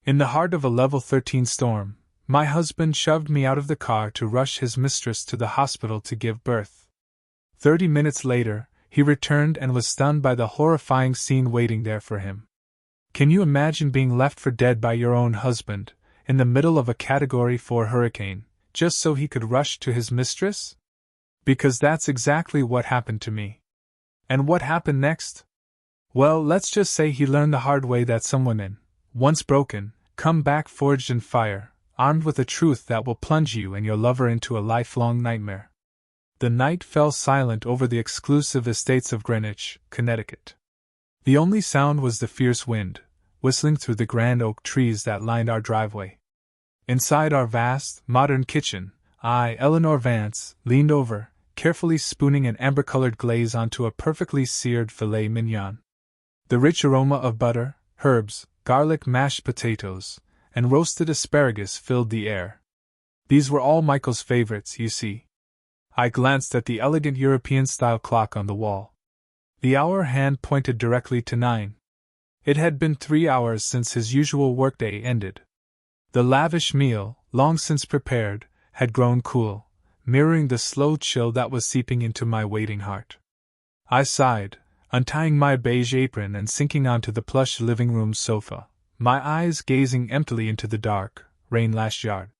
In the heart of a level 13 storm, my husband shoved me out of the car to rush his mistress to the hospital to give birth. 30 minutes later, he returned and was stunned by the horrifying scene waiting there for him. Can you imagine being left for dead by your own husband, in the middle of a Category 4 hurricane, just so he could rush to his mistress? Because that's exactly what happened to me. And what happened next? Well, let's just say he learned the hard way that some women, once broken, come back forged in fire, armed with a truth that will plunge you and your lover into a lifelong nightmare. The night fell silent over the exclusive estates of Greenwich, Connecticut. The only sound was the fierce wind, whistling through the grand oak trees that lined our driveway. Inside our vast, modern kitchen, I, Eleanor Vance, leaned over, carefully spooning an amber-colored glaze onto a perfectly seared filet mignon. The rich aroma of butter, herbs, garlic, mashed potatoes, and roasted asparagus filled the air. These were all Michael's favorites, you see. I glanced at the elegant European-style clock on the wall. The hour hand pointed directly to 9. It had been 3 hours since his usual workday ended. The lavish meal, long since prepared, had grown cool, mirroring the slow chill that was seeping into my waiting heart. I sighed, untying my beige apron and sinking onto the plush living room sofa, my eyes gazing emptily into the dark, rain-lashed yard.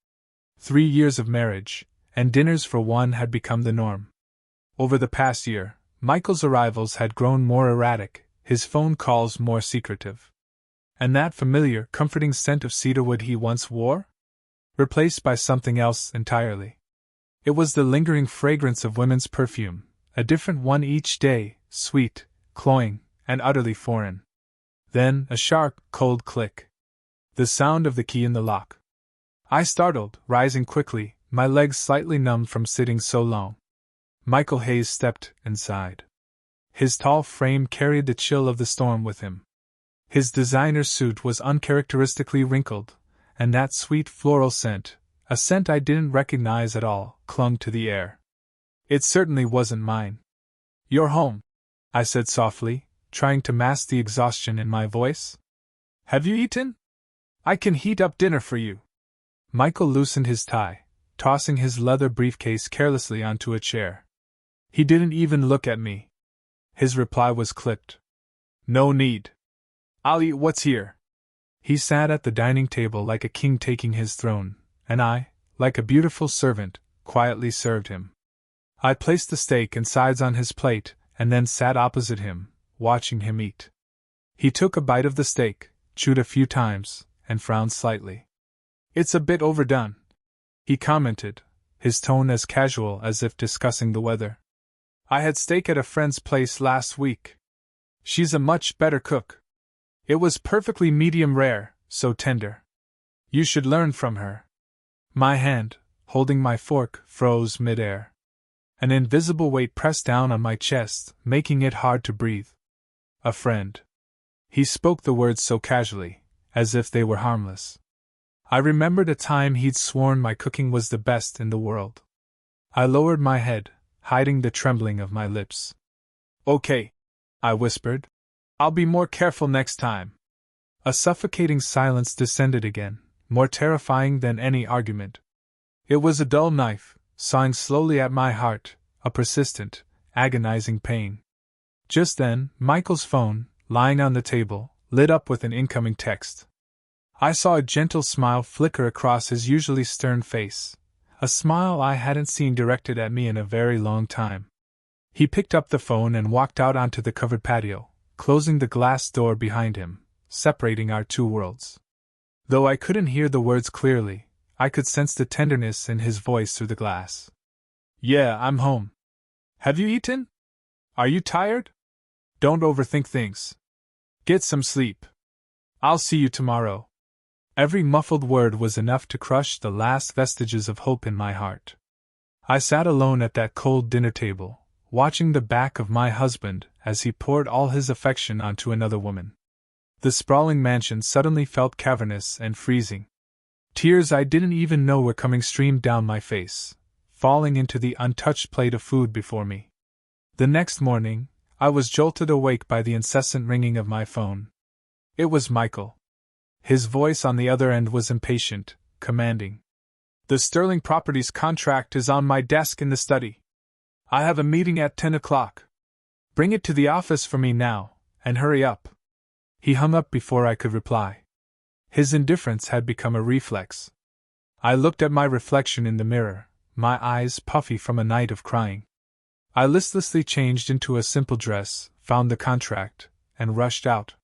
3 years of marriage, and dinners for one had become the norm. Over the past year, Michael's arrivals had grown more erratic, his phone calls more secretive. And that familiar, comforting scent of cedarwood he once wore? Replaced by something else entirely. It was the lingering fragrance of women's perfume, a different one each day, sweet, cloying, and utterly foreign. Then, a sharp, cold click. The sound of the key in the lock. I startled, rising quickly, my legs slightly numbed from sitting so long. Michael Hayes stepped inside. His tall frame carried the chill of the storm with him. His designer suit was uncharacteristically wrinkled, and that sweet floral scent, a scent I didn't recognize at all, clung to the air. It certainly wasn't mine. "You're home," I said softly, trying to mask the exhaustion in my voice. "Have you eaten? I can heat up dinner for you." Michael loosened his tie, tossing his leather briefcase carelessly onto a chair. He didn't even look at me. His reply was clipped. "No need. I'll eat what's here." He sat at the dining table like a king taking his throne, and I, like a beautiful servant, quietly served him. I placed the steak and sides on his plate, and then sat opposite him, watching him eat. He took a bite of the steak, chewed a few times, and frowned slightly. "It's a bit overdone," he commented, his tone as casual as if discussing the weather. "I had steak at a friend's place last week. She's a much better cook. It was perfectly medium rare, so tender. You should learn from her." My hand, holding my fork, froze mid-air. An invisible weight pressed down on my chest, making it hard to breathe. A friend. He spoke the words so casually, as if they were harmless. I remembered a time he'd sworn my cooking was the best in the world. I lowered my head, hiding the trembling of my lips. "Okay," I whispered. "I'll be more careful next time." A suffocating silence descended again, more terrifying than any argument. It was a dull knife, sawing slowly at my heart, a persistent, agonizing pain. Just then, Michael's phone, lying on the table, lit up with an incoming text. I saw a gentle smile flicker across his usually stern face, a smile I hadn't seen directed at me in a very long time. He picked up the phone and walked out onto the covered patio, closing the glass door behind him, separating our two worlds. Though I couldn't hear the words clearly, I could sense the tenderness in his voice through the glass. "Yeah, I'm home. Have you eaten? Are you tired? Don't overthink things. Get some sleep. I'll see you tomorrow." Every muffled word was enough to crush the last vestiges of hope in my heart. I sat alone at that cold dinner table, watching the back of my husband as he poured all his affection onto another woman. The sprawling mansion suddenly felt cavernous and freezing. Tears I didn't even know were coming streamed down my face, falling into the untouched plate of food before me. The next morning, I was jolted awake by the incessant ringing of my phone. It was Michael. His voice on the other end was impatient, commanding. "The Sterling Properties contract is on my desk in the study. I have a meeting at 10 o'clock. Bring it to the office for me now, and hurry up." He hung up before I could reply. His indifference had become a reflex. I looked at my reflection in the mirror, my eyes puffy from a night of crying. I listlessly changed into a simple dress, found the contract, and rushed out.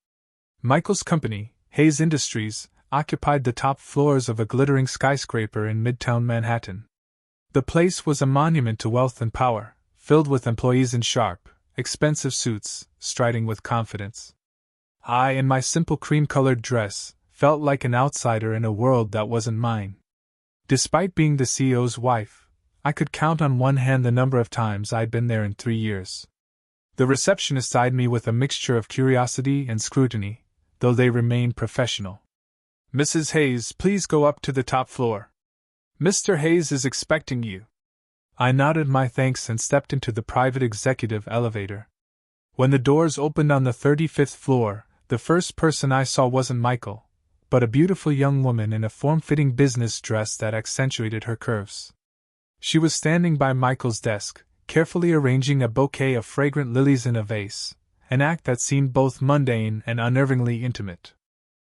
Michael's company, Hayes Industries, occupied the top floors of a glittering skyscraper in Midtown Manhattan. The place was a monument to wealth and power, filled with employees in sharp, expensive suits, striding with confidence. I, in my simple cream-colored dress, felt like an outsider in a world that wasn't mine. Despite being the CEO's wife, I could count on one hand the number of times I'd been there in 3 years. The receptionist eyed me with a mixture of curiosity and scrutiny, though they remained professional. "Mrs. Hayes, please go up to the top floor. Mr. Hayes is expecting you." I nodded my thanks and stepped into the private executive elevator. When the doors opened on the 35th floor, the first person I saw wasn't Michael, but a beautiful young woman in a form-fitting business dress that accentuated her curves. She was standing by Michael's desk, carefully arranging a bouquet of fragrant lilies in a vase, an act that seemed both mundane and unnervingly intimate.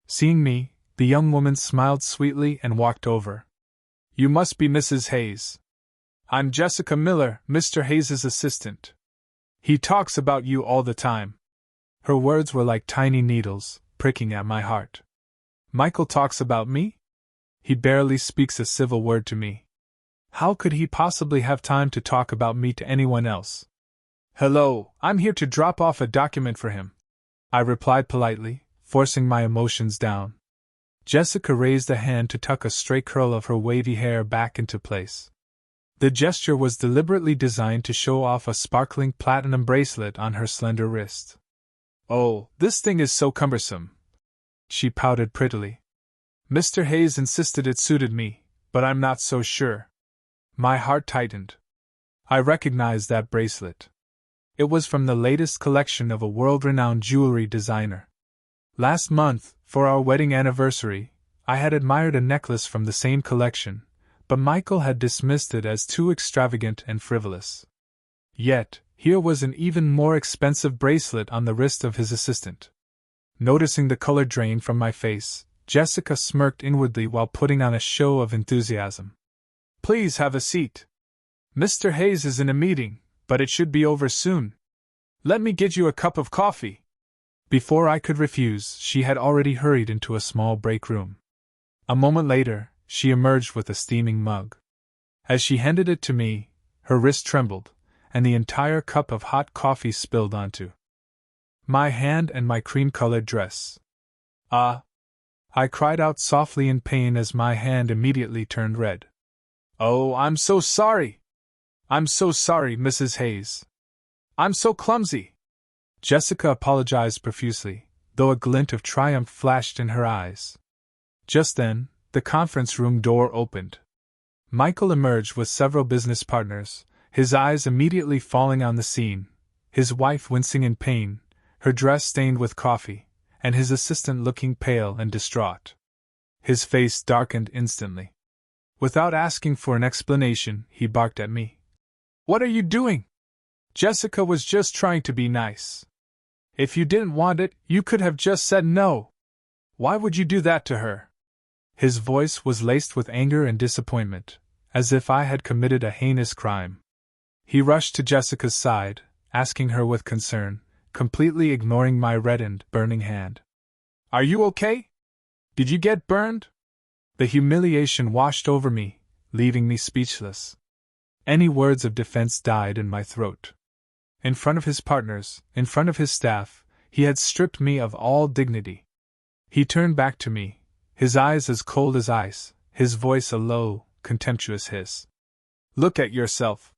Seeing me, the young woman smiled sweetly and walked over. "You must be Mrs. Hayes. I'm Jessica Miller, Mr. Hayes's assistant. He talks about you all the time." Her words were like tiny needles, pricking at my heart. "Michael talks about me? He barely speaks a civil word to me. How could he possibly have time to talk about me to anyone else?" "Hello, I'm here to drop off a document for him," I replied politely, forcing my emotions down. Jessica raised a hand to tuck a stray curl of her wavy hair back into place. The gesture was deliberately designed to show off a sparkling platinum bracelet on her slender wrist. "Oh, this thing is so cumbersome," she pouted prettily. "Mr. Hayes insisted it suited me, but I'm not so sure." My heart tightened. I recognized that bracelet. It was from the latest collection of a world-renowned jewelry designer. Last month, for our wedding anniversary, I had admired a necklace from the same collection, but Michael had dismissed it as too extravagant and frivolous. Yet, here was an even more expensive bracelet on the wrist of his assistant. Noticing the color drain from my face, Jessica smirked inwardly while putting on a show of enthusiasm. "Please have a seat. Mr. Hayes is in a meeting, but it should be over soon. Let me get you a cup of coffee." Before I could refuse, she had already hurried into a small break room. A moment later, she emerged with a steaming mug. As she handed it to me, her wrist trembled, and the entire cup of hot coffee spilled onto my hand and my cream-colored dress. "Ah!" I cried out softly in pain as my hand immediately turned red. "Oh, I'm so sorry! I'm so sorry, Mrs. Hayes. I'm so clumsy!" Jessica apologized profusely, though a glint of triumph flashed in her eyes. Just then, the conference room door opened. Michael emerged with several business partners, his eyes immediately falling on the scene, his wife wincing in pain, her dress stained with coffee, and his assistant looking pale and distraught. His face darkened instantly. Without asking for an explanation, he barked at me. "What are you doing? Jessica was just trying to be nice. If you didn't want it, you could have just said no. Why would you do that to her?" His voice was laced with anger and disappointment, as if I had committed a heinous crime. He rushed to Jessica's side, asking her with concern, completely ignoring my reddened, burning hand. "Are you okay? Did you get burned?" The humiliation washed over me, leaving me speechless. Any words of defense died in my throat. In front of his partners, in front of his staff, he had stripped me of all dignity. He turned back to me, his eyes as cold as ice, his voice a low, contemptuous hiss. "Look at yourself.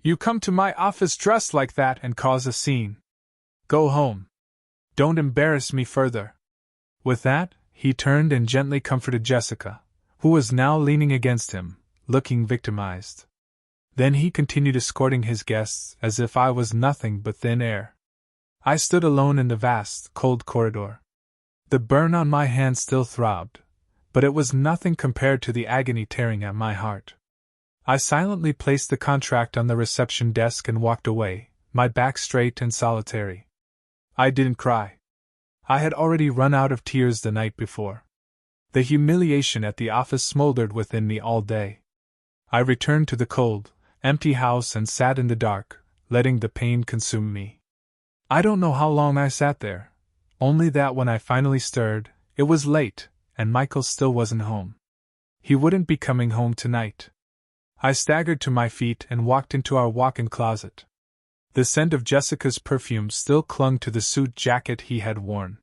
You come to my office dressed like that and cause a scene. Go home. Don't embarrass me further." With that, he turned and gently comforted Jessica, who was now leaning against him, looking victimized. Then he continued escorting his guests as if I was nothing but thin air. I stood alone in the vast, cold corridor. The burn on my hand still throbbed, but it was nothing compared to the agony tearing at my heart. I silently placed the contract on the reception desk and walked away, my back straight and solitary. I didn't cry. I had already run out of tears the night before. The humiliation at the office smoldered within me all day. I returned to the cold, empty house and sat in the dark, letting the pain consume me. I don't know how long I sat there, only that when I finally stirred, it was late, and Michael still wasn't home. He wouldn't be coming home tonight. I staggered to my feet and walked into our walk-in closet. The scent of Jessica's perfume still clung to the suit jacket he had worn.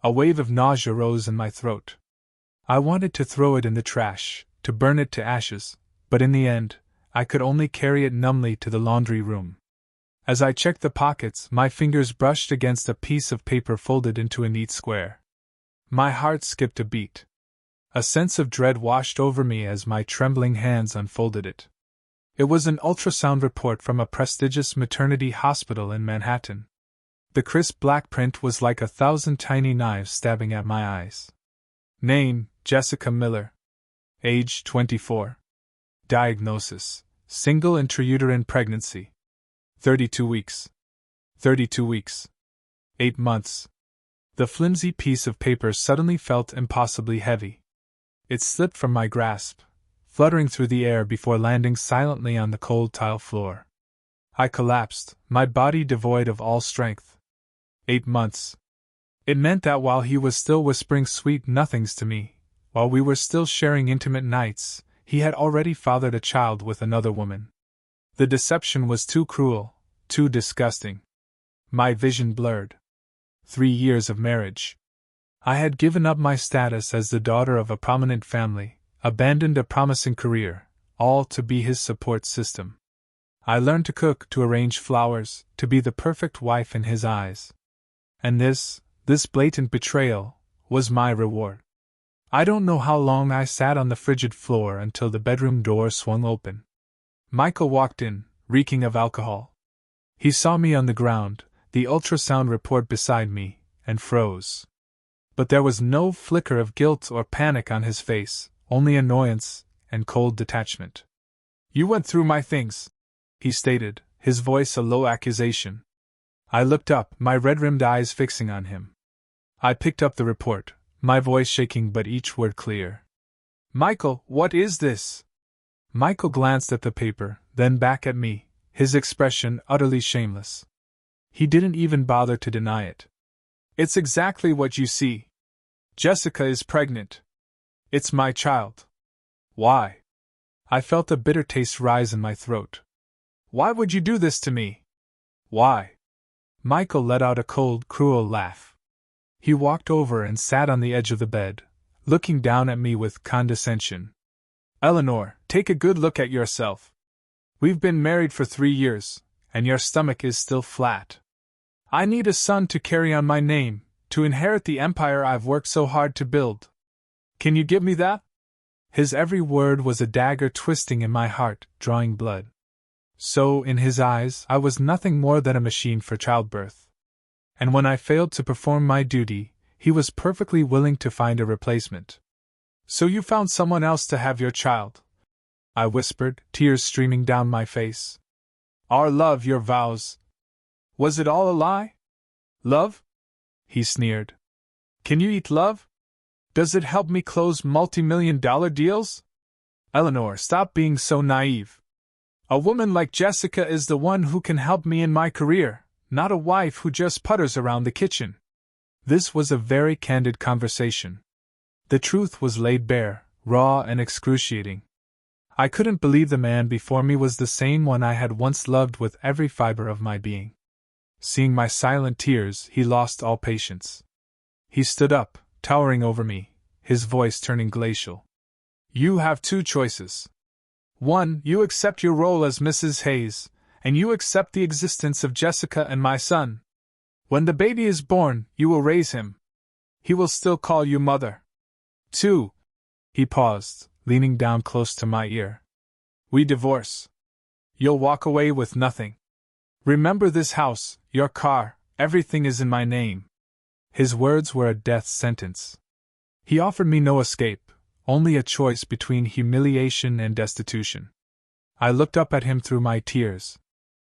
A wave of nausea rose in my throat. I wanted to throw it in the trash, to burn it to ashes, but in the end, I could only carry it numbly to the laundry room. As I checked the pockets, my fingers brushed against a piece of paper folded into a neat square. My heart skipped a beat. A sense of dread washed over me as my trembling hands unfolded it. It was an ultrasound report from a prestigious maternity hospital in Manhattan. The crisp black print was like 1,000 tiny knives stabbing at my eyes. Name: Jessica Miller. Age: 24. Diagnosis: single intrauterine pregnancy. 32 weeks. 32 weeks. 8 months. The flimsy piece of paper suddenly felt impossibly heavy. It slipped from my grasp, fluttering through the air before landing silently on the cold tile floor. I collapsed, my body devoid of all strength. 8 months. It meant that while he was still whispering sweet nothings to me, while we were still sharing intimate nights, he had already fathered a child with another woman. The deception was too cruel, too disgusting. My vision blurred. 3 years of marriage. I had given up my status as the daughter of a prominent family, abandoned a promising career, all to be his support system. I learned to cook, to arrange flowers, to be the perfect wife in his eyes. And this blatant betrayal, was my reward. I don't know how long I sat on the frigid floor until the bedroom door swung open. Michael walked in, reeking of alcohol. He saw me on the ground, the ultrasound report beside me, and froze. But there was no flicker of guilt or panic on his face, only annoyance and cold detachment. "You went through my things," he stated, his voice a low accusation. I looked up, my red-rimmed eyes fixing on him. I picked up the report, my voice shaking but each word clear. "Michael, what is this?" Michael glanced at the paper, then back at me, his expression utterly shameless. He didn't even bother to deny it. "It's exactly what you see. Jessica is pregnant. It's my child." "Why?" I felt a bitter taste rise in my throat. "Why would you do this to me?" "Why?" Michael let out a cold, cruel laugh. He walked over and sat on the edge of the bed, looking down at me with condescension. "Eleanor, take a good look at yourself. We've been married for 3 years, and your stomach is still flat. I need a son to carry on my name, to inherit the empire I've worked so hard to build. Can you give me that?" His every word was a dagger twisting in my heart, drawing blood. So, in his eyes, I was nothing more than a machine for childbirth. And when I failed to perform my duty, he was perfectly willing to find a replacement. "So you found someone else to have your child?" I whispered, tears streaming down my face. "Our love, your vows. Was it all a lie? Love?" He sneered. "Can you eat love? Does it help me close multi-million-dollar deals? Eleanor, stop being so naive. A woman like Jessica is the one who can help me in my career, not a wife who just putters around the kitchen." This was a very candid conversation. The truth was laid bare, raw and excruciating. I couldn't believe the man before me was the same one I had once loved with every fiber of my being. Seeing my silent tears, he lost all patience. He stood up, towering over me, his voice turning glacial. "You have 2 choices. 1, you accept your role as Mrs. Hayes, and you accept the existence of Jessica and my son. When the baby is born, you will raise him. He will still call you mother. 2. He paused, leaning down close to my ear. "We divorce. You'll walk away with nothing. Remember this house, your car, everything is in my name." His words were a death sentence. He offered me no escape, only a choice between humiliation and destitution. I looked up at him through my tears.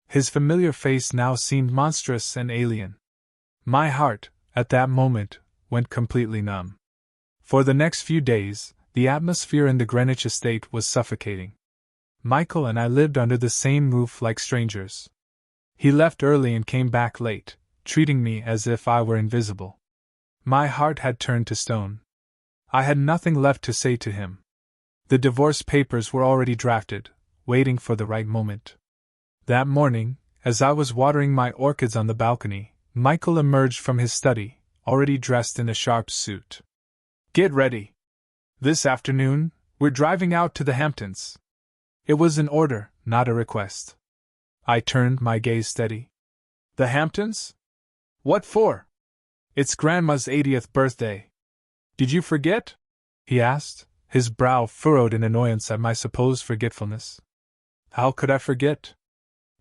His familiar face now seemed monstrous and alien. My heart, at that moment, went completely numb. For the next few days, the atmosphere in the Greenwich estate was suffocating. Michael and I lived under the same roof like strangers. He left early and came back late, treating me as if I were invisible. My heart had turned to stone. I had nothing left to say to him. The divorce papers were already drafted, waiting for the right moment. That morning, as I was watering my orchids on the balcony, Michael emerged from his study, already dressed in a sharp suit. "Get ready. This afternoon, we're driving out to the Hamptons." It was an order, not a request. I turned my gaze steady. "The Hamptons? What for?" "It's Grandma's 80th birthday." "Did you forget?" he asked, his brow furrowed in annoyance at my supposed forgetfulness. How could I forget?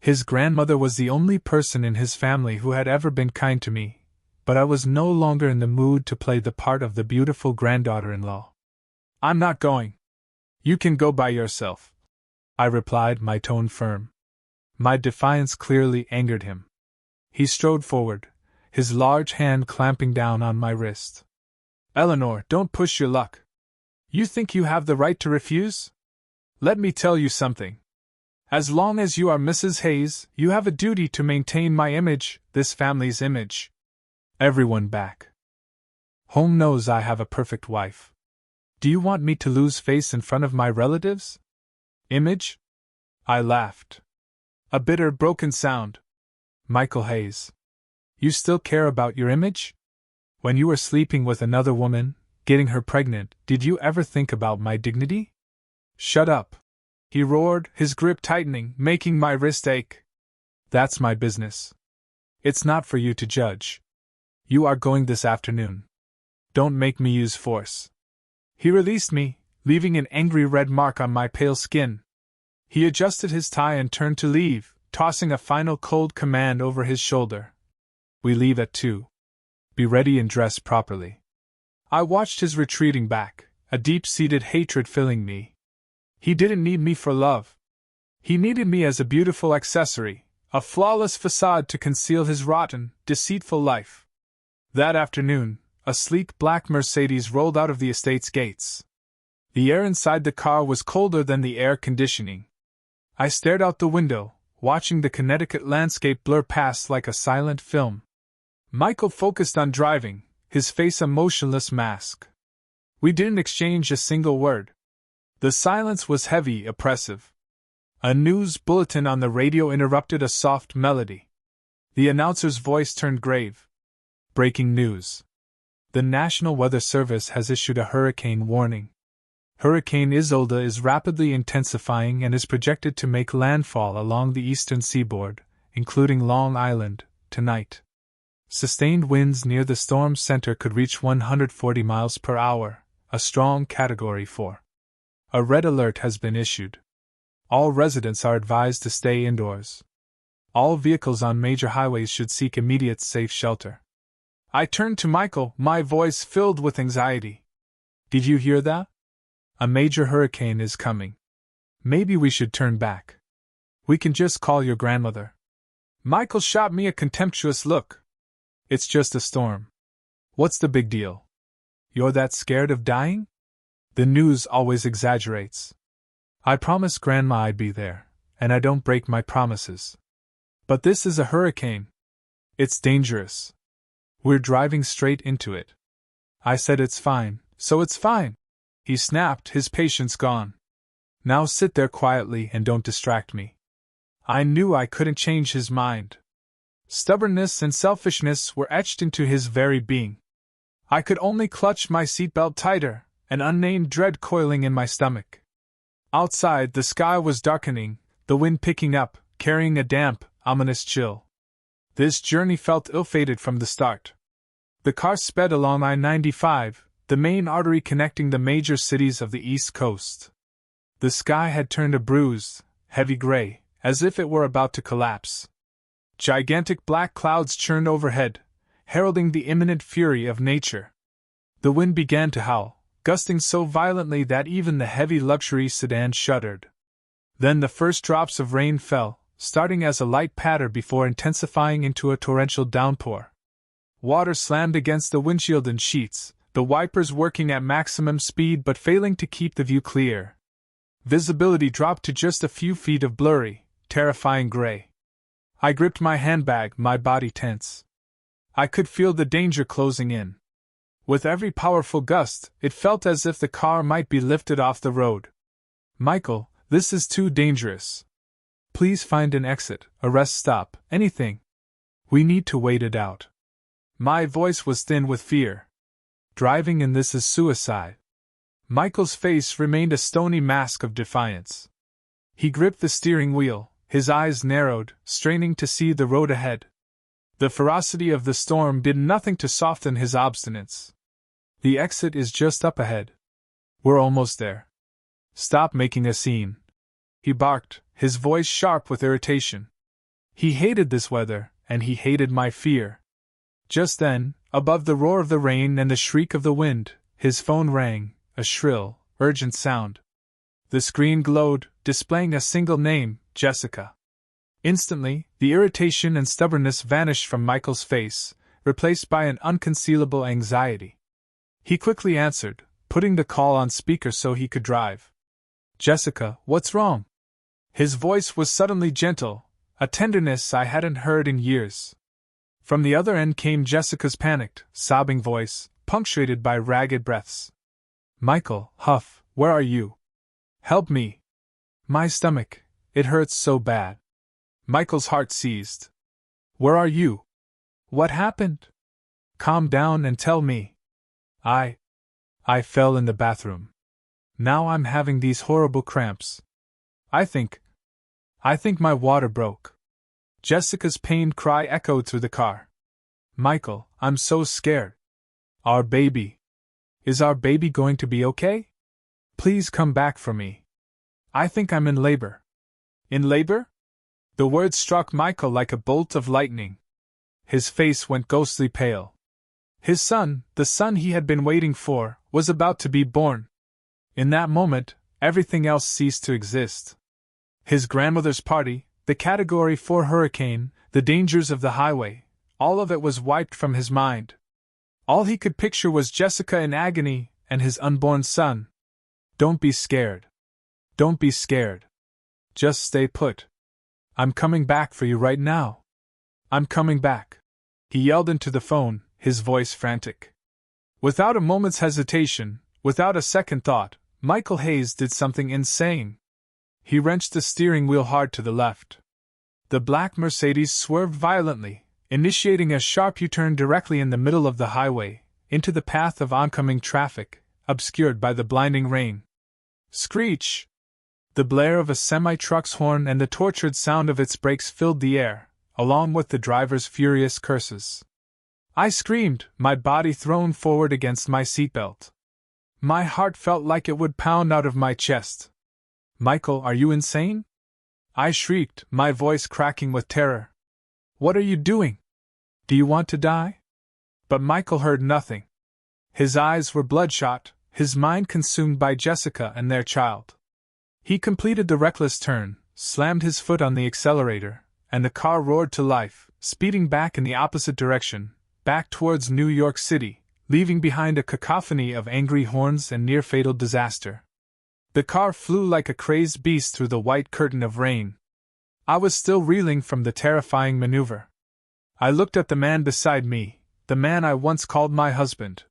His grandmother was the only person in his family who had ever been kind to me, but I was no longer in the mood to play the part of the beautiful granddaughter-in-law. "I'm not going. You can go by yourself," I replied, my tone firm. My defiance clearly angered him. He strode forward, his large hand clamping down on my wrist. "Eleanor, don't push your luck. You think you have the right to refuse? Let me tell you something. As long as you are Mrs. Hayes, you have a duty to maintain my image, this family's image." Everyone back. Home knows I have a perfect wife. Do you want me to lose face in front of my relatives? Image? I laughed. A bitter, broken sound. Michael Hayes. You still care about your image? When you were sleeping with another woman, getting her pregnant, did you ever think about my dignity? Shut up, he roared, his grip tightening, making my wrist ache. That's my business. It's not for you to judge. You are going this afternoon. Don't make me use force. He released me, leaving an angry red mark on my pale skin. He adjusted his tie and turned to leave, tossing a final cold command over his shoulder. We leave at 2. Be ready and dress properly. I watched his retreating back, a deep-seated hatred filling me. He didn't need me for love. He needed me as a beautiful accessory, a flawless facade to conceal his rotten, deceitful life. That afternoon, a sleek black Mercedes rolled out of the estate's gates. The air inside the car was colder than the air conditioning. I stared out the window, watching the Connecticut landscape blur past like a silent film. Michael focused on driving, his face a motionless mask. We didn't exchange a single word. The silence was heavy, oppressive. A news bulletin on the radio interrupted a soft melody. The announcer's voice turned grave. Breaking news. The National Weather Service has issued a hurricane warning. Hurricane Isolde is rapidly intensifying and is projected to make landfall along the eastern seaboard, including Long Island, tonight. Sustained winds near the storm's center could reach 140 miles per hour, a strong Category 4. A red alert has been issued. All residents are advised to stay indoors. All vehicles on major highways should seek immediate safe shelter. I turned to Michael, my voice filled with anxiety. Did you hear that? A major hurricane is coming. Maybe we should turn back. We can just call your grandmother. Michael shot me a contemptuous look. It's just a storm. What's the big deal? You're that scared of dying? The news always exaggerates. I promised Grandma I'd be there, and I don't break my promises. But this is a hurricane. It's dangerous. We're driving straight into it. I said it's fine, so it's fine. He snapped, his patience gone. Now sit there quietly and don't distract me. I knew I couldn't change his mind. Stubbornness and selfishness were etched into his very being. I could only clutch my seatbelt tighter, an unnamed dread coiling in my stomach. Outside, the sky was darkening, the wind picking up, carrying a damp, ominous chill. This journey felt ill-fated from the start. The car sped along I-95, the main artery connecting the major cities of the East Coast. The sky had turned a bruised, heavy gray, as if it were about to collapse. Gigantic black clouds churned overhead, heralding the imminent fury of nature. The wind began to howl, gusting so violently that even the heavy luxury sedan shuddered. Then the first drops of rain fell, starting as a light patter before intensifying into a torrential downpour. Water slammed against the windshield and sheets, the wipers working at maximum speed but failing to keep the view clear. Visibility dropped to just a few feet of blurry, terrifying gray. I gripped my handbag, my body tense. I could feel the danger closing in. With every powerful gust, it felt as if the car might be lifted off the road. "Michael, this is too dangerous. Please find an exit, a rest stop, anything. We need to wait it out." My voice was thin with fear. "Driving in this is suicide." Michael's face remained a stony mask of defiance. He gripped the steering wheel, his eyes narrowed, straining to see the road ahead. The ferocity of the storm did nothing to soften his obstinance. "The exit is just up ahead. We're almost there. Stop making a scene," he barked, his voice sharp with irritation. He hated this weather, and he hated my fear. Just then, above the roar of the rain and the shriek of the wind, his phone rang, a shrill, urgent sound. The screen glowed, displaying a single name, Jessica. Instantly, the irritation and stubbornness vanished from Michael's face, replaced by an unconcealable anxiety. He quickly answered, putting the call on speaker so he could drive. "Jessica, what's wrong?" His voice was suddenly gentle, a tenderness I hadn't heard in years. From the other end came Jessica's panicked, sobbing voice, punctuated by ragged breaths. "Michael, Huff, where are you? Help me. My stomach, it hurts so bad." Michael's heart seized. "Where are you? What happened? Calm down and tell me." I fell in the bathroom. Now I'm having these horrible cramps. I think my water broke." Jessica's pained cry echoed through the car. "Michael, I'm so scared. Our baby. Is our baby going to be okay? Please come back for me. I think I'm in labor." "In labor?" The word struck Michael like a bolt of lightning. His face went ghostly pale. His son, the son he had been waiting for, was about to be born. In that moment, everything else ceased to exist. His grandmother's party, the Category 4 hurricane, the dangers of the highway, all of it was wiped from his mind. All he could picture was Jessica in agony, and his unborn son. "Don't be scared. Don't be scared. Just stay put. I'm coming back for you right now. I'm coming back," he yelled into the phone, his voice frantic. Without a moment's hesitation, without a second thought, Michael Hayes did something insane. He wrenched the steering wheel hard to the left. The black Mercedes swerved violently, initiating a sharp U-turn directly in the middle of the highway, into the path of oncoming traffic, obscured by the blinding rain. Screech! The blare of a semi-truck's horn and the tortured sound of its brakes filled the air, along with the driver's furious curses. I screamed, my body thrown forward against my seatbelt. My heart felt like it would pound out of my chest. "Michael, are you insane?" I shrieked, my voice cracking with terror. "What are you doing? Do you want to die?" But Michael heard nothing. His eyes were bloodshot, his mind consumed by Jessica and their child. He completed the reckless turn, slammed his foot on the accelerator, and the car roared to life, speeding back in the opposite direction, back towards New York City, leaving behind a cacophony of angry horns and near-fatal disaster. The car flew like a crazed beast through the white curtain of rain. I was still reeling from the terrifying maneuver. I looked at the man beside me, the man I once called my husband.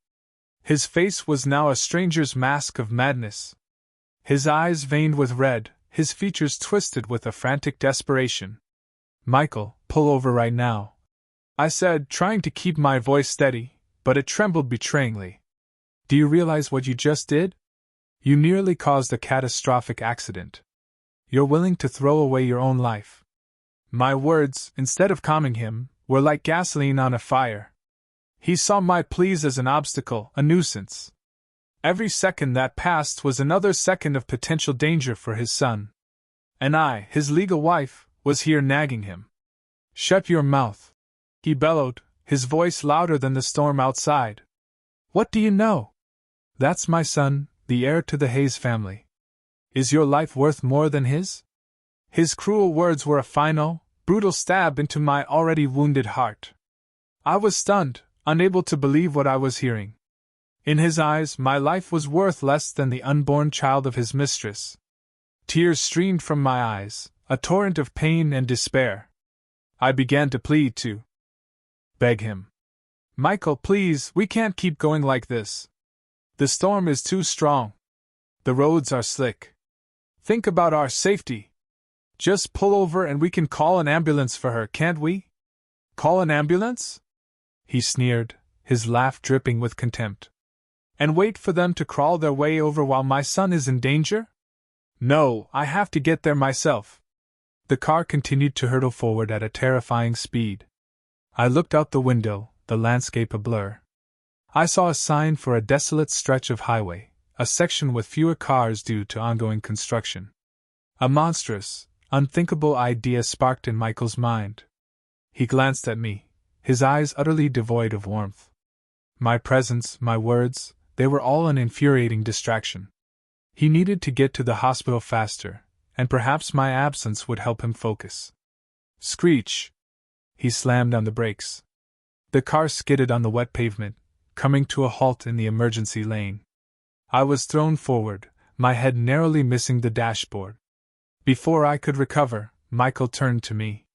His face was now a stranger's mask of madness. His eyes veined with red, his features twisted with a frantic desperation. "Michael, pull over right now," I said, trying to keep my voice steady, but it trembled betrayingly. "Do you realize what you just did? You nearly caused a catastrophic accident. You're willing to throw away your own life." My words, instead of calming him, were like gasoline on a fire. He saw my pleas as an obstacle, a nuisance. Every second that passed was another second of potential danger for his son. And I, his legal wife, was here nagging him. "Shut your mouth," he bellowed, his voice louder than the storm outside. "What do you know? That's my son, the heir to the Hayes family. Is your life worth more than his?" His cruel words were a final, brutal stab into my already wounded heart. I was stunned, unable to believe what I was hearing. In his eyes, my life was worth less than the unborn child of his mistress. Tears streamed from my eyes, a torrent of pain and despair. I began to plead, to beg him. "Michael, please, we can't keep going like this. The storm is too strong. The roads are slick. Think about our safety. Just pull over and we can call an ambulance for her, can't we?" "Call an ambulance?" he sneered, his laugh dripping with contempt. "And wait for them to crawl their way over while my son is in danger? No, I have to get there myself." The car continued to hurtle forward at a terrifying speed. I looked out the window, the landscape a blur. I saw a sign for a desolate stretch of highway, a section with fewer cars due to ongoing construction. A monstrous, unthinkable idea sparked in Michael's mind. He glanced at me, his eyes utterly devoid of warmth. My presence, my words, they were all an infuriating distraction. He needed to get to the hospital faster, and perhaps my absence would help him focus. Screech! He slammed on the brakes. The car skidded on the wet pavement, coming to a halt in the emergency lane. I was thrown forward, my head narrowly missing the dashboard. Before I could recover, Michael turned to me.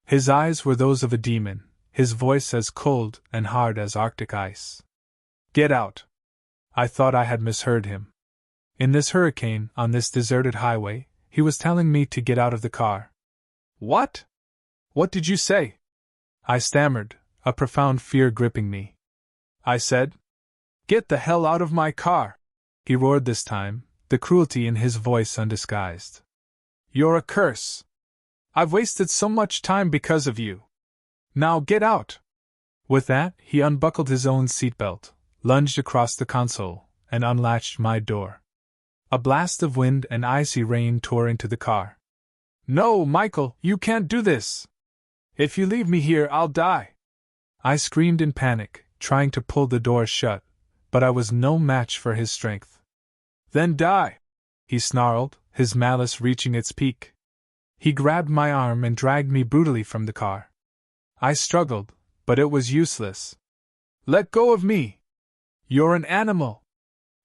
His eyes were those of a demon, his voice as cold and hard as Arctic ice. "Get out!" I thought I had misheard him. In this hurricane, on this deserted highway, he was telling me to get out of the car. "What? What did you say?" I stammered, a profound fear gripping me. I said, "Get the hell out of my car!" He roared this time, the cruelty in his voice undisguised. "You're a curse! I've wasted so much time because of you. Now get out!" With that, he unbuckled his own seatbelt, lunged across the console, and unlatched my door. A blast of wind and icy rain tore into the car. "No, Michael, you can't do this! If you leave me here, I'll die!" I screamed in panic, trying to pull the door shut, but I was no match for his strength. "Then die!" he snarled, his malice reaching its peak. He grabbed my arm and dragged me brutally from the car. I struggled, but it was useless. "Let go of me! You're an animal!"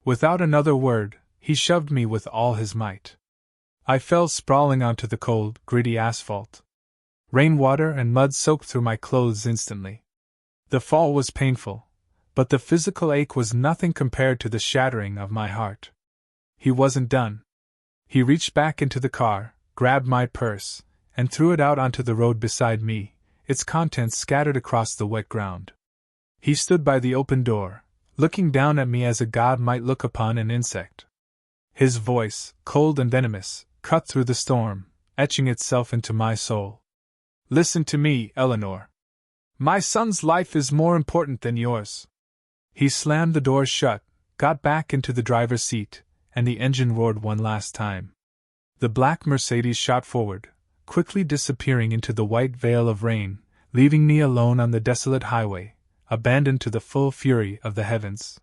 Without another word, he shoved me with all his might. I fell sprawling onto the cold, gritty asphalt. Rainwater and mud soaked through my clothes instantly. The fall was painful, but the physical ache was nothing compared to the shattering of my heart. He wasn't done. He reached back into the car, grabbed my purse, and threw it out onto the road beside me, its contents scattered across the wet ground. He stood by the open door, looking down at me as a god might look upon an insect. His voice, cold and venomous, cut through the storm, etching itself into my soul. "Listen to me, Eleanor. My son's life is more important than yours." He slammed the door shut, got back into the driver's seat, and the engine roared one last time. The black Mercedes shot forward, quickly disappearing into the white veil of rain, leaving me alone on the desolate highway, abandoned to the full fury of the heavens.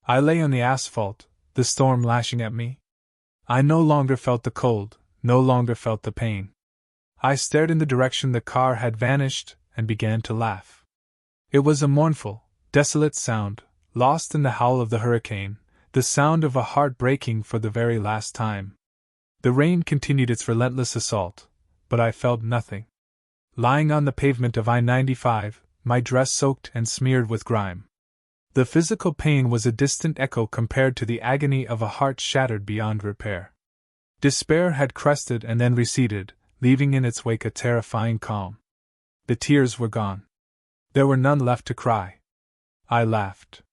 I lay on the asphalt, the storm lashing at me. I no longer felt the cold, no longer felt the pain. I stared in the direction the car had vanished and began to laugh. It was a mournful, desolate sound, lost in the howl of the hurricane, the sound of a heart breaking for the very last time. The rain continued its relentless assault, but I felt nothing. Lying on the pavement of I-95, my dress soaked and smeared with grime. The physical pain was a distant echo compared to the agony of a heart shattered beyond repair. Despair had crested and then receded, leaving in its wake a terrifying calm. The tears were gone. There were none left to cry. I laughed.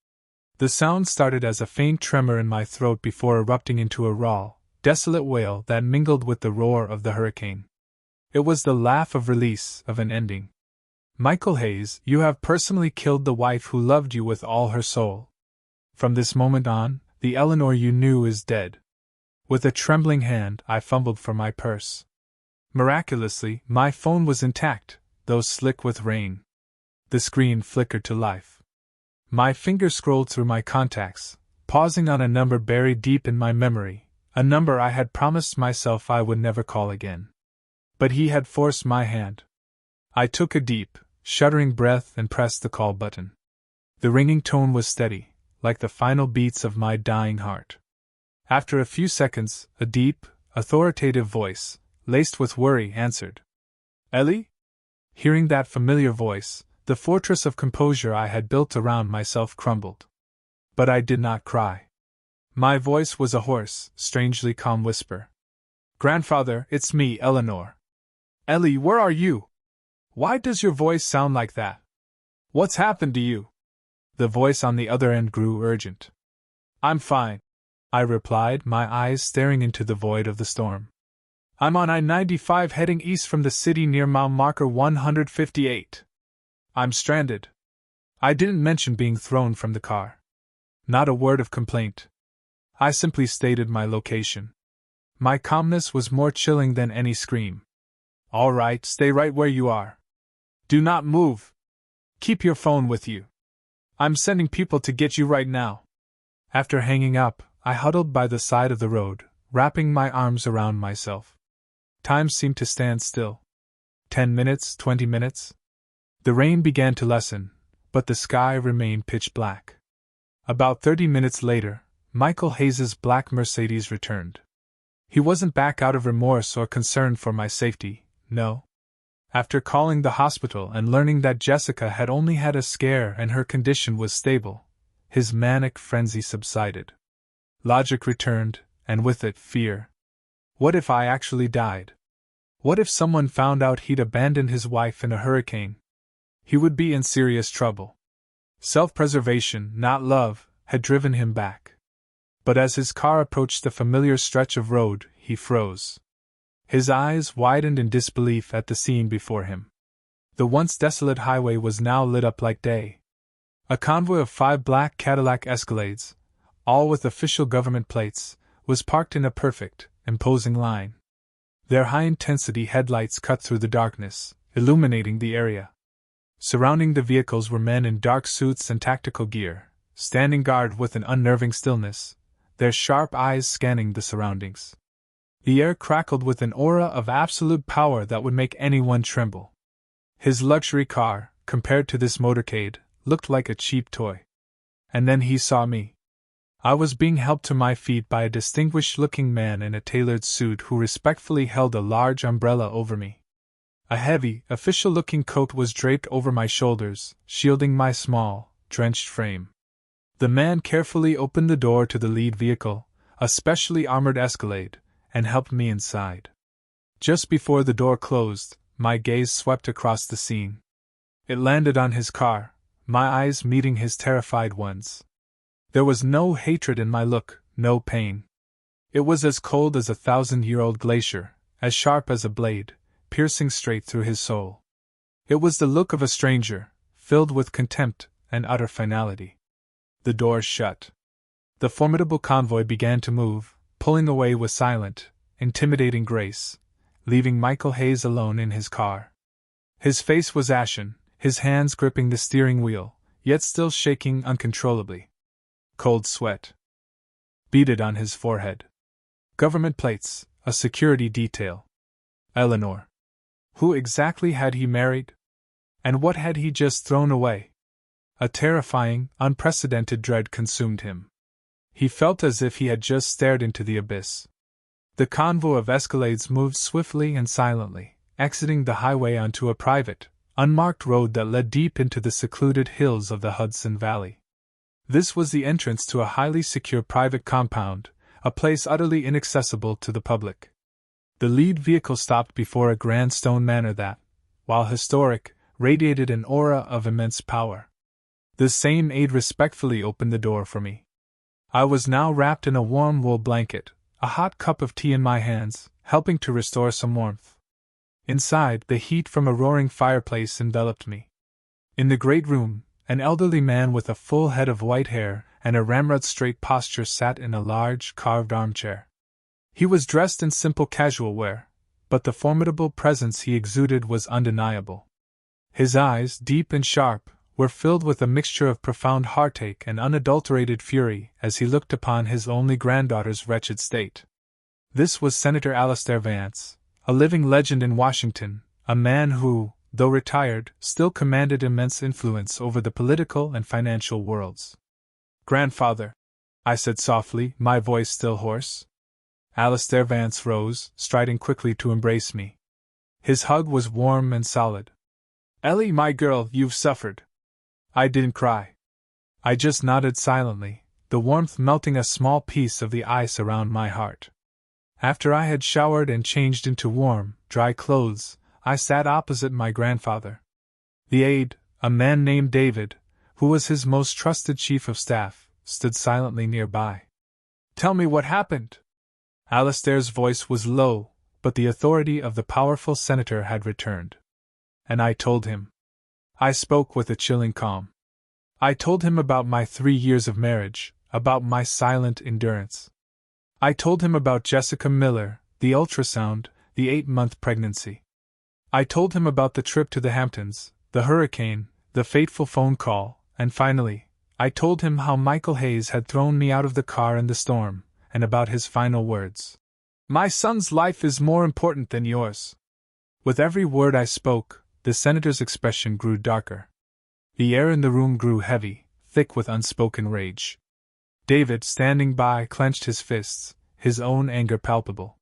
The sound started as a faint tremor in my throat before erupting into a raw, desolate wail that mingled with the roar of the hurricane. It was the laugh of release, of an ending. "Michael Hayes, you have personally killed the wife who loved you with all her soul. From this moment on, the Eleanor you knew is dead." With a trembling hand, I fumbled for my purse. Miraculously, my phone was intact, though slick with rain. The screen flickered to life. My finger scrolled through my contacts, pausing on a number buried deep in my memory, a number I had promised myself I would never call again. But he had forced my hand. I took a deep, shuddering breath and pressed the call button. The ringing tone was steady, like the final beats of my dying heart. After a few seconds, a deep, authoritative voice, laced with worry, answered. Ellie? Hearing that familiar voice, the fortress of composure I had built around myself crumbled. But I did not cry. My voice was a hoarse, strangely calm whisper. Grandfather, it's me, Eleanor. Ellie, where are you? Why does your voice sound like that? What's happened to you? The voice on the other end grew urgent. I'm fine, I replied, my eyes staring into the void of the storm. I'm on I-95 heading east from the city near mile marker 158. I'm stranded. I didn't mention being thrown from the car. Not a word of complaint. I simply stated my location. My calmness was more chilling than any scream. All right, stay right where you are. Do not move. Keep your phone with you. I'm sending people to get you right now. After hanging up, I huddled by the side of the road, wrapping my arms around myself. Time seemed to stand still. 10 minutes, 20 minutes. The rain began to lessen, but the sky remained pitch black. About 30 minutes later, Michael Hayes's black Mercedes returned. He wasn't back out of remorse or concern for my safety, no. After calling the hospital and learning that Jessica had only had a scare and her condition was stable, his manic frenzy subsided. Logic returned, and with it, fear. What if I actually died? What if someone found out he'd abandoned his wife in a hurricane? He would be in serious trouble. Self-preservation, not love, had driven him back. But as his car approached the familiar stretch of road, he froze. His eyes widened in disbelief at the scene before him. The once desolate highway was now lit up like day. A convoy of 5 black Cadillac Escalades, all with official government plates, was parked in a perfect, imposing line. Their high-intensity headlights cut through the darkness, illuminating the area. Surrounding the vehicles were men in dark suits and tactical gear, standing guard with an unnerving stillness, their sharp eyes scanning the surroundings. The air crackled with an aura of absolute power that would make anyone tremble. His luxury car, compared to this motorcade, looked like a cheap toy. And then he saw me. I was being helped to my feet by a distinguished-looking man in a tailored suit who respectfully held a large umbrella over me. A heavy, official-looking coat was draped over my shoulders, shielding my small, drenched frame. The man carefully opened the door to the lead vehicle, a specially armored Escalade, and helped me inside. Just before the door closed, my gaze swept across the scene. It landed on his car, my eyes meeting his terrified ones. There was no hatred in my look, no pain. It was as cold as a 1,000-year-old glacier, as sharp as a blade, piercing straight through his soul. It was the look of a stranger, filled with contempt and utter finality. The doors shut. The formidable convoy began to move, pulling away with silent, intimidating grace, leaving Michael Hayes alone in his car. His face was ashen, his hands gripping the steering wheel, yet still shaking uncontrollably. Cold sweat beaded on his forehead. Government plates, a security detail. Eleanor. Who exactly had he married? And what had he just thrown away? A terrifying, unprecedented dread consumed him. He felt as if he had just stared into the abyss. The convoy of Escalades moved swiftly and silently, exiting the highway onto a private, unmarked road that led deep into the secluded hills of the Hudson Valley. This was the entrance to a highly secure private compound, a place utterly inaccessible to the public. The lead vehicle stopped before a grand stone manor that, while historic, radiated an aura of immense power. The same aide respectfully opened the door for me. I was now wrapped in a warm wool blanket, a hot cup of tea in my hands, helping to restore some warmth. Inside, the heat from a roaring fireplace enveloped me. In the great room, an elderly man with a full head of white hair and a ramrod straight posture sat in a large, carved armchair. He was dressed in simple casual wear, but the formidable presence he exuded was undeniable. His eyes, deep and sharp, were filled with a mixture of profound heartache and unadulterated fury as he looked upon his only granddaughter's wretched state. This was Senator Alastair Vance, a living legend in Washington, a man who, though retired, still commanded immense influence over the political and financial worlds. "Grandfather," I said softly, my voice still hoarse. Alastair Vance rose, striding quickly to embrace me. His hug was warm and solid. "Ellie, my girl, you've suffered." I didn't cry. I just nodded silently, the warmth melting a small piece of the ice around my heart. After I had showered and changed into warm, dry clothes, I sat opposite my grandfather. The aide, a man named David, who was his most trusted chief of staff, stood silently nearby. "Tell me what happened." Alastair's voice was low, but the authority of the powerful senator had returned. And I told him. I spoke with a chilling calm. I told him about my 3 years of marriage, about my silent endurance. I told him about Jessica Miller, the ultrasound, the 8-month pregnancy. I told him about the trip to the Hamptons, the hurricane, the fateful phone call, and finally, I told him how Michael Hayes had thrown me out of the car in the storm, and about his final words. "My son's life is more important than yours." With every word I spoke, the senator's expression grew darker. The air in the room grew heavy, thick with unspoken rage. David, standing by, clenched his fists, his own anger palpable.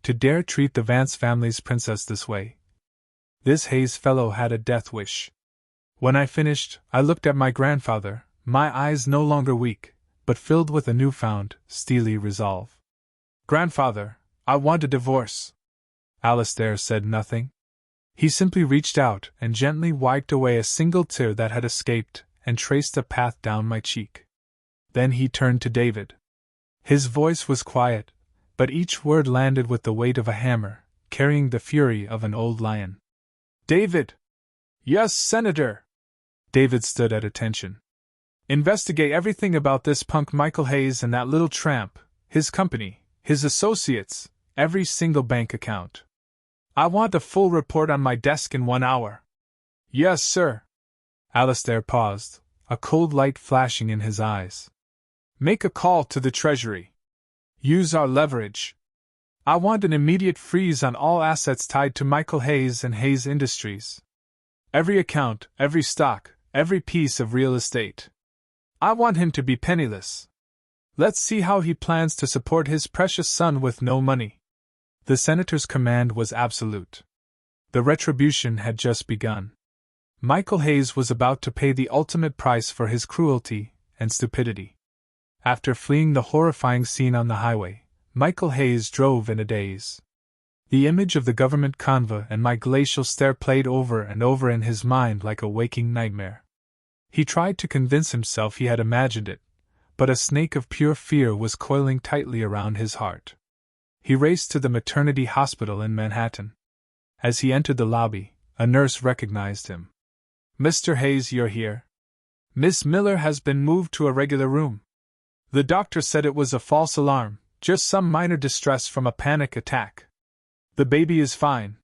To dare treat the Vance family's princess this way. This Hayes fellow had a death wish. When I finished, I looked at my grandfather, my eyes no longer weak, but filled with a newfound, steely resolve. "Grandfather, I want a divorce." Alastair said nothing. He simply reached out and gently wiped away a single tear that had escaped and traced a path down my cheek. Then he turned to David. His voice was quiet, but each word landed with the weight of a hammer, carrying the fury of an old lion. "David!" "Yes, Senator!" David stood at attention. "Investigate everything about this punk Michael Hayes and that little tramp, his company, his associates, every single bank account. I want a full report on my desk in 1 hour." "Yes, sir." Alastair paused, a cold light flashing in his eyes. "Make a call to the Treasury. Use our leverage. I want an immediate freeze on all assets tied to Michael Hayes and Hayes Industries. Every account, every stock, every piece of real estate. I want him to be penniless. Let's see how he plans to support his precious son with no money." The senator's command was absolute. The retribution had just begun. Michael Hayes was about to pay the ultimate price for his cruelty and stupidity. After fleeing the horrifying scene on the highway, Michael Hayes drove in a daze. The image of the government convoy and my glacial stare played over and over in his mind like a waking nightmare. He tried to convince himself he had imagined it, but a snake of pure fear was coiling tightly around his heart. He raced to the maternity hospital in Manhattan. As he entered the lobby, a nurse recognized him. "Mr. Hayes, you're here. Miss Miller has been moved to a regular room. The doctor said it was a false alarm, just some minor distress from a panic attack. The baby is fine."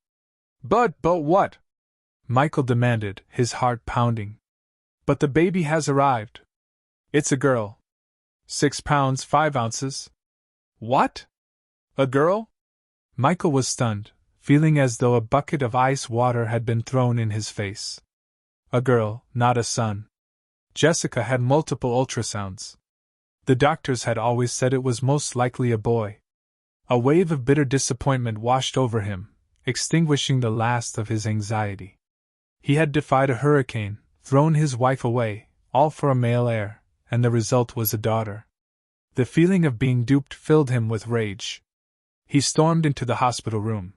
But what?" Michael demanded, his heart pounding. "But the baby has arrived. It's a girl. 6 pounds 5 ounces. "What? A girl?" Michael was stunned, feeling as though a bucket of ice water had been thrown in his face. A girl, not a son. Jessica had multiple ultrasounds. The doctors had always said it was most likely a boy. A wave of bitter disappointment washed over him, extinguishing the last of his anxiety. He had defied a hurricane, thrown his wife away, all for a male heir, and the result was a daughter. The feeling of being duped filled him with rage. He stormed into the hospital room.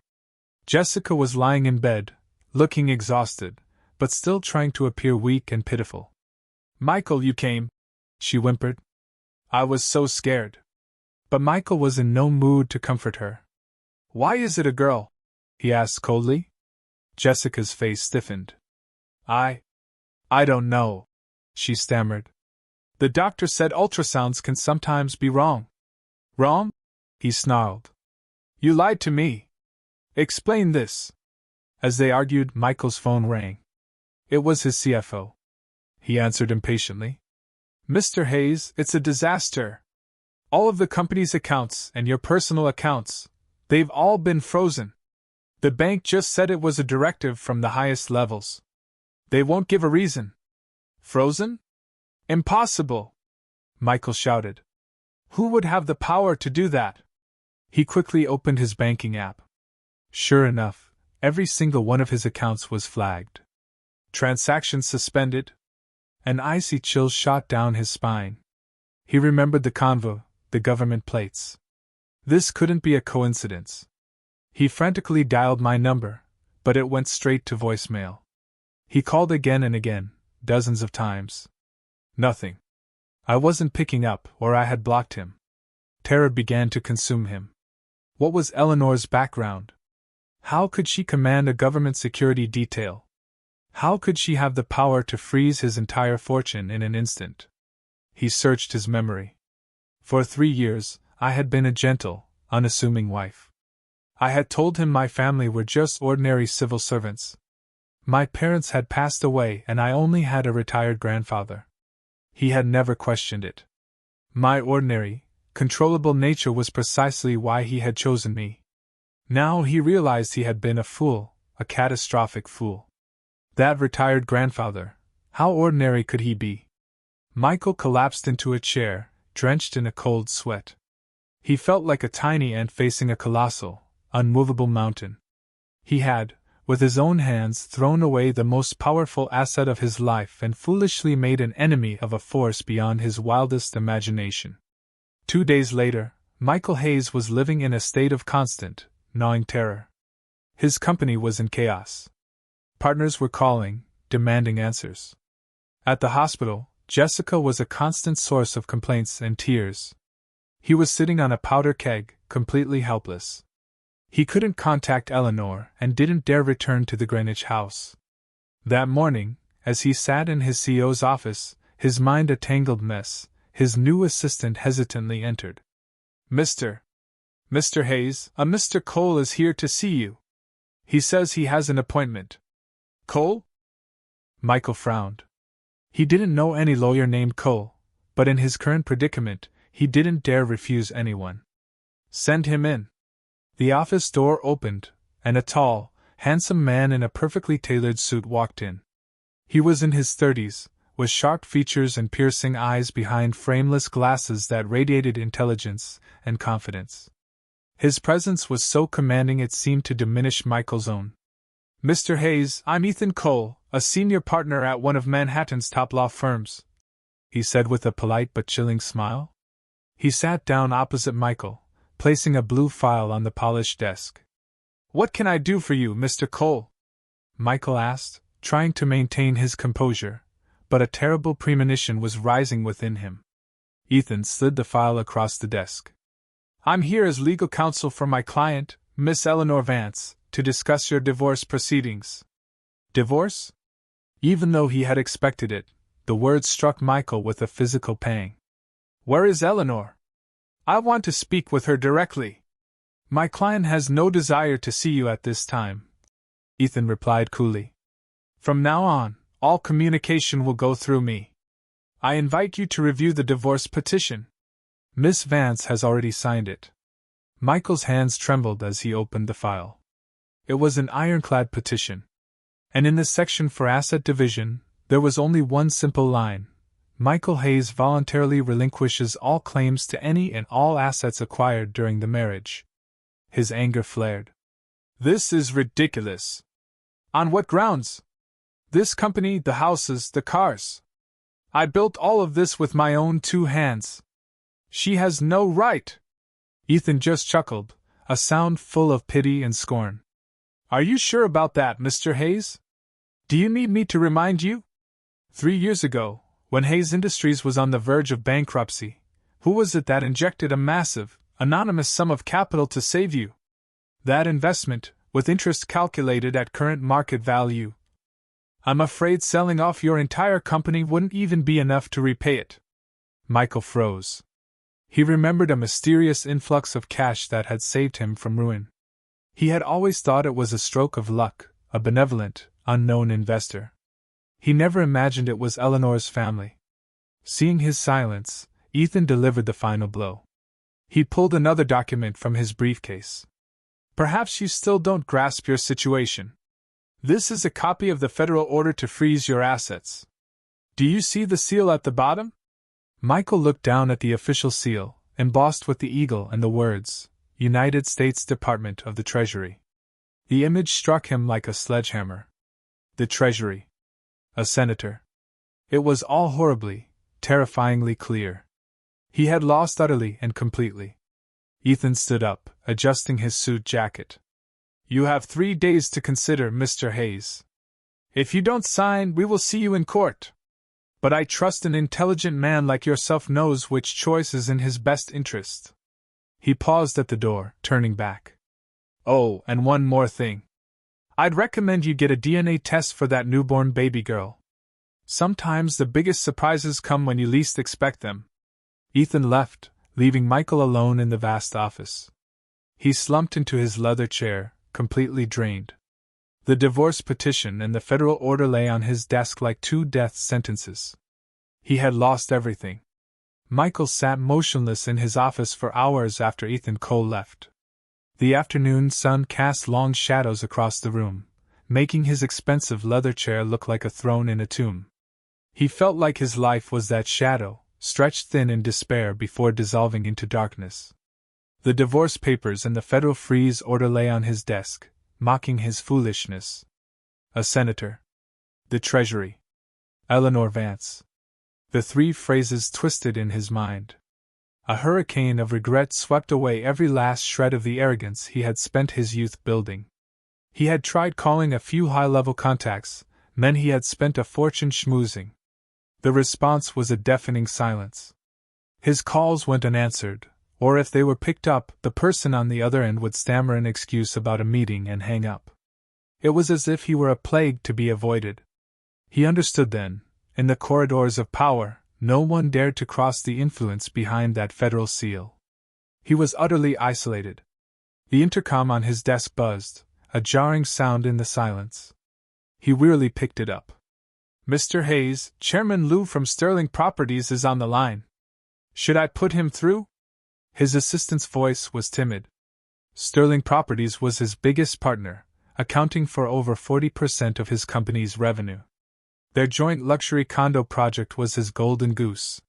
Jessica was lying in bed, looking exhausted, but still trying to appear weak and pitiful. "Michael, you came," she whimpered. "I was so scared." But Michael was in no mood to comfort her. "Why is it a girl?" he asked coldly. Jessica's face stiffened. I don't know," she stammered. "The doctor said ultrasounds can sometimes be wrong." "Wrong?" he snarled. "You lied to me. Explain this." As they argued, Michael's phone rang. It was his CFO. He answered impatiently. Mr. Hayes, it's a disaster. All of the company's accounts and your personal accounts, they've all been frozen. The bank just said it was a directive from the highest levels. They won't give a reason. Frozen? Impossible! Michael shouted. Who would have the power to do that? He quickly opened his banking app. Sure enough, every single one of his accounts was flagged. Transactions suspended. An icy chill shot down his spine. He remembered the convo, the government plates. This couldn't be a coincidence. He frantically dialed my number, but it went straight to voicemail. He called again and again, dozens of times. Nothing. I wasn't picking up, or I had blocked him. Terror began to consume him. What was Eleanor's background? How could she command a government security detail? How could she have the power to freeze his entire fortune in an instant? He searched his memory. For 3 years, I had been a gentle, unassuming wife. I had told him my family were just ordinary civil servants. My parents had passed away and I only had a retired grandfather. He had never questioned it. My ordinary, controllable nature was precisely why he had chosen me. Now he realized he had been a fool, a catastrophic fool. That retired grandfather, how ordinary could he be? Michael collapsed into a chair, drenched in a cold sweat. He felt like a tiny ant facing a colossal, unmovable mountain. He had, with his own hands, thrown away the most powerful asset of his life and foolishly made an enemy of a force beyond his wildest imagination. 2 days later, Michael Hayes was living in a state of constant, gnawing terror. His company was in chaos. Partners were calling, demanding answers. At the hospital, Jessica was a constant source of complaints and tears. He was sitting on a powder keg, completely helpless. He couldn't contact Eleanor and didn't dare return to the Greenwich house. That morning, as he sat in his CEO's office, his mind a tangled mess, his new assistant hesitantly entered. Mr. Hayes, a Mr. Cole is here to see you. He says he has an appointment. Cole? Michael frowned. He didn't know any lawyer named Cole, but in his current predicament, he didn't dare refuse anyone. Send him in. The office door opened, and a tall, handsome man in a perfectly tailored suit walked in. He was in his 30s, with sharp features and piercing eyes behind frameless glasses that radiated intelligence and confidence. His presence was so commanding it seemed to diminish Michael's own. Mr. Hayes, I'm Ethan Cole, a senior partner at one of Manhattan's top law firms, he said with a polite but chilling smile. He sat down opposite Michael, placing a blue file on the polished desk. What can I do for you, Mr. Cole? Michael asked, trying to maintain his composure, but a terrible premonition was rising within him. Ethan slid the file across the desk. I'm here as legal counsel for my client, Miss Eleanor Vance, to discuss your divorce proceedings. Divorce? Even though he had expected it, the words struck Michael with a physical pang. Where is Eleanor? I want to speak with her directly. My client has no desire to see you at this time, Ethan replied coolly. From now on, all communication will go through me. I invite you to review the divorce petition. Miss Vance has already signed it. Michael's hands trembled as he opened the file. It was an ironclad petition. And in the section for asset division, there was only one simple line. Michael Hayes voluntarily relinquishes all claims to any and all assets acquired during the marriage. His anger flared. This is ridiculous. On what grounds? This company, the houses, the cars. I built all of this with my own 2 hands. She has no right. Ethan just chuckled, a sound full of pity and scorn. Are you sure about that, Mr. Hayes? Do you need me to remind you? 3 years ago, when Hayes Industries was on the verge of bankruptcy, who was it that injected a massive, anonymous sum of capital to save you? That investment, with interest calculated at current market value. I'm afraid selling off your entire company wouldn't even be enough to repay it. Michael froze. He remembered a mysterious influx of cash that had saved him from ruin. He had always thought it was a stroke of luck, a benevolent, unknown investor. He never imagined it was Eleanor's family. Seeing his silence, Ethan delivered the final blow. He pulled another document from his briefcase. Perhaps you still don't grasp your situation. This is a copy of the federal order to freeze your assets. Do you see the seal at the bottom? Michael looked down at the official seal, embossed with the eagle and the words, United States Department of the Treasury. The image struck him like a sledgehammer. The Treasury. A senator. It was all horribly, terrifyingly clear. He had lost utterly and completely. Ethan stood up, adjusting his suit jacket. You have 3 days to consider, Mr. Hayes. If you don't sign, we will see you in court. But I trust an intelligent man like yourself knows which choice is in his best interest. He paused at the door, turning back. Oh, and one more thing. I'd recommend you get a DNA test for that newborn baby girl. Sometimes the biggest surprises come when you least expect them. Ethan left, leaving Michael alone in the vast office. He slumped into his leather chair, completely drained. The divorce petition and the federal order lay on his desk like 2 death sentences. He had lost everything. Michael sat motionless in his office for hours after Ethan Cole left. The afternoon sun cast long shadows across the room, making his expensive leather chair look like a throne in a tomb. He felt like his life was that shadow, stretched thin in despair before dissolving into darkness. The divorce papers and the federal freeze order lay on his desk, mocking his foolishness. A senator. The Treasury. Eleanor Vance. The 3 phrases twisted in his mind. A hurricane of regret swept away every last shred of the arrogance he had spent his youth building. He had tried calling a few high-level contacts, men he had spent a fortune schmoozing. The response was a deafening silence. His calls went unanswered, or if they were picked up, the person on the other end would stammer an excuse about a meeting and hang up. It was as if he were a plague to be avoided. He understood then, in the corridors of power, no one dared to cross the influence behind that federal seal. He was utterly isolated. The intercom on his desk buzzed, a jarring sound in the silence. He wearily picked it up. Mr. Hayes, Chairman Lou from Sterling Properties is on the line. Should I put him through? His assistant's voice was timid. Sterling Properties was his biggest partner, accounting for over 40% of his company's revenue. Their joint luxury condo project was his golden goose.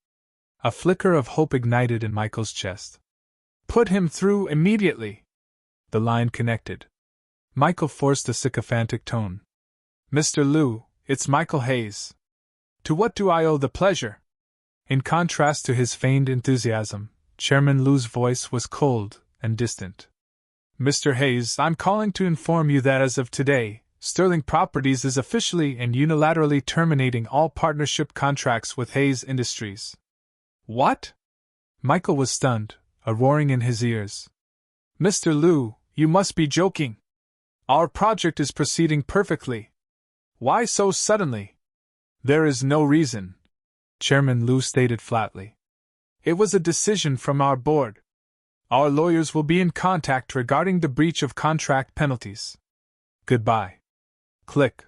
A flicker of hope ignited in Michael's chest. Put him through immediately! The line connected. Michael forced a sycophantic tone. Mr. Lou, it's Michael Hayes. To what do I owe the pleasure? In contrast to his feigned enthusiasm, Chairman Lou's voice was cold and distant. Mr. Hayes, I'm calling to inform you that as of today, Sterling Properties is officially and unilaterally terminating all partnership contracts with Hayes Industries. What? Michael was stunned, a roaring in his ears. Mr. Lou, you must be joking. Our project is proceeding perfectly. Why so suddenly? There is no reason, Chairman Lou stated flatly. It was a decision from our board. Our lawyers will be in contact regarding the breach of contract penalties. Goodbye. Click.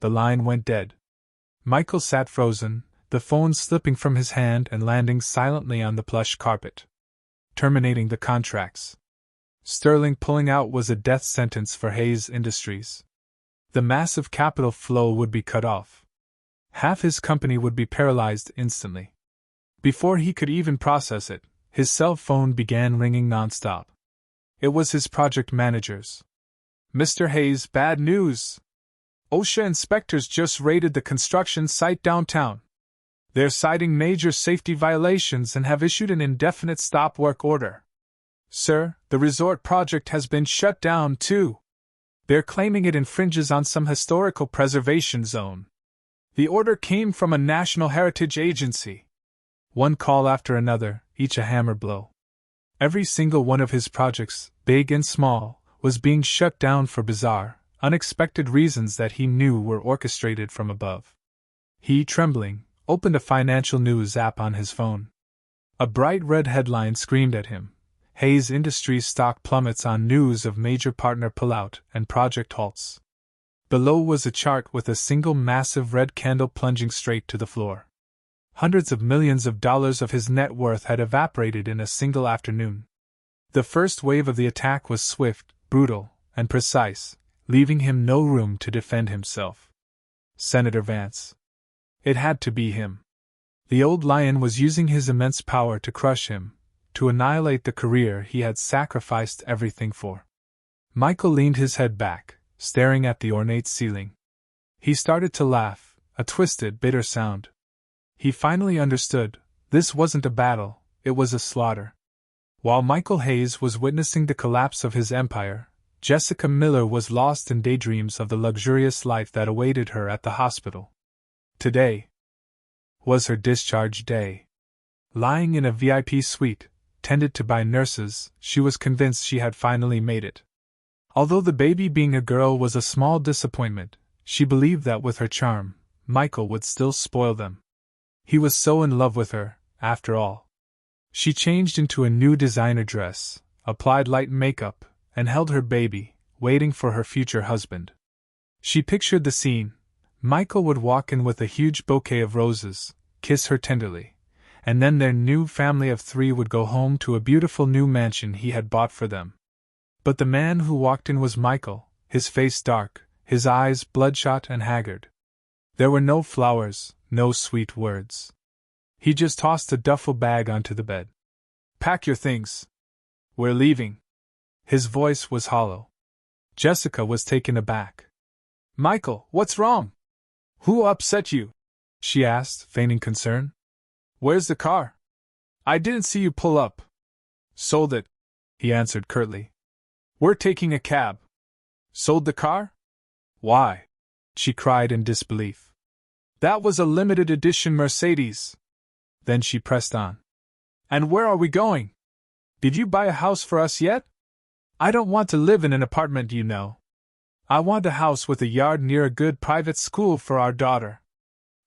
The line went dead. Michael sat frozen, the phone slipping from his hand and landing silently on the plush carpet. Terminating the contracts. Sterling pulling out was a death sentence for Hayes Industries. The massive capital flow would be cut off. Half his company would be paralyzed instantly. Before he could even process it, his cell phone began ringing nonstop. It was his project manager's. Mr. Hayes, bad news. OSHA inspectors just raided the construction site downtown. They're citing major safety violations and have issued an indefinite stop work order. Sir, the resort project has been shut down too. They're claiming it infringes on some historical preservation zone. The order came from a National Heritage Agency. One call after another, each a hammer blow. Every single one of his projects, big and small, was being shut down for bizarre, unexpected reasons that he knew were orchestrated from above. He, trembling, opened a financial news app on his phone. A bright red headline screamed at him. Hayes Industries stock plummets on news of major partner pullout and project halts. Below was a chart with a single massive red candle plunging straight to the floor. Hundreds of millions of dollars of his net worth had evaporated in a single afternoon. The first wave of the attack was swift, brutal, and precise, leaving him no room to defend himself. Senator Vance. It had to be him. The old lion was using his immense power to crush him, to annihilate the career he had sacrificed everything for. Michael leaned his head back, staring at the ornate ceiling. He started to laugh, a twisted, bitter sound. He finally understood, this wasn't a battle, it was a slaughter. While Michael Hayes was witnessing the collapse of his empire, Jessica Miller was lost in daydreams of the luxurious life that awaited her at the hospital. Today was her discharge day. Lying in a VIP suite, tended to by nurses, she was convinced she had finally made it. Although the baby being a girl was a small disappointment, she believed that with her charm, Michael would still spoil them. He was so in love with her, after all. She changed into a new designer dress, applied light makeup, and held her baby, waiting for her future husband. She pictured the scene. Michael would walk in with a huge bouquet of roses, kiss her tenderly, and then their new family of 3 would go home to a beautiful new mansion he had bought for them. But the man who walked in was Michael, his face dark, his eyes bloodshot and haggard. There were no flowers, no sweet words. He just tossed a duffel bag onto the bed. "Pack your things. We're leaving." His voice was hollow. Jessica was taken aback. "Michael, what's wrong? Who upset you?" she asked, feigning concern. "Where's the car? I didn't see you pull up." "Sold it," he answered curtly. "We're taking a cab." "Sold the car? Why?" she cried in disbelief. "That was a limited edition Mercedes." Then she pressed on. "And where are we going? Did you buy a house for us yet? I don't want to live in an apartment, you know. I want a house with a yard near a good private school for our daughter."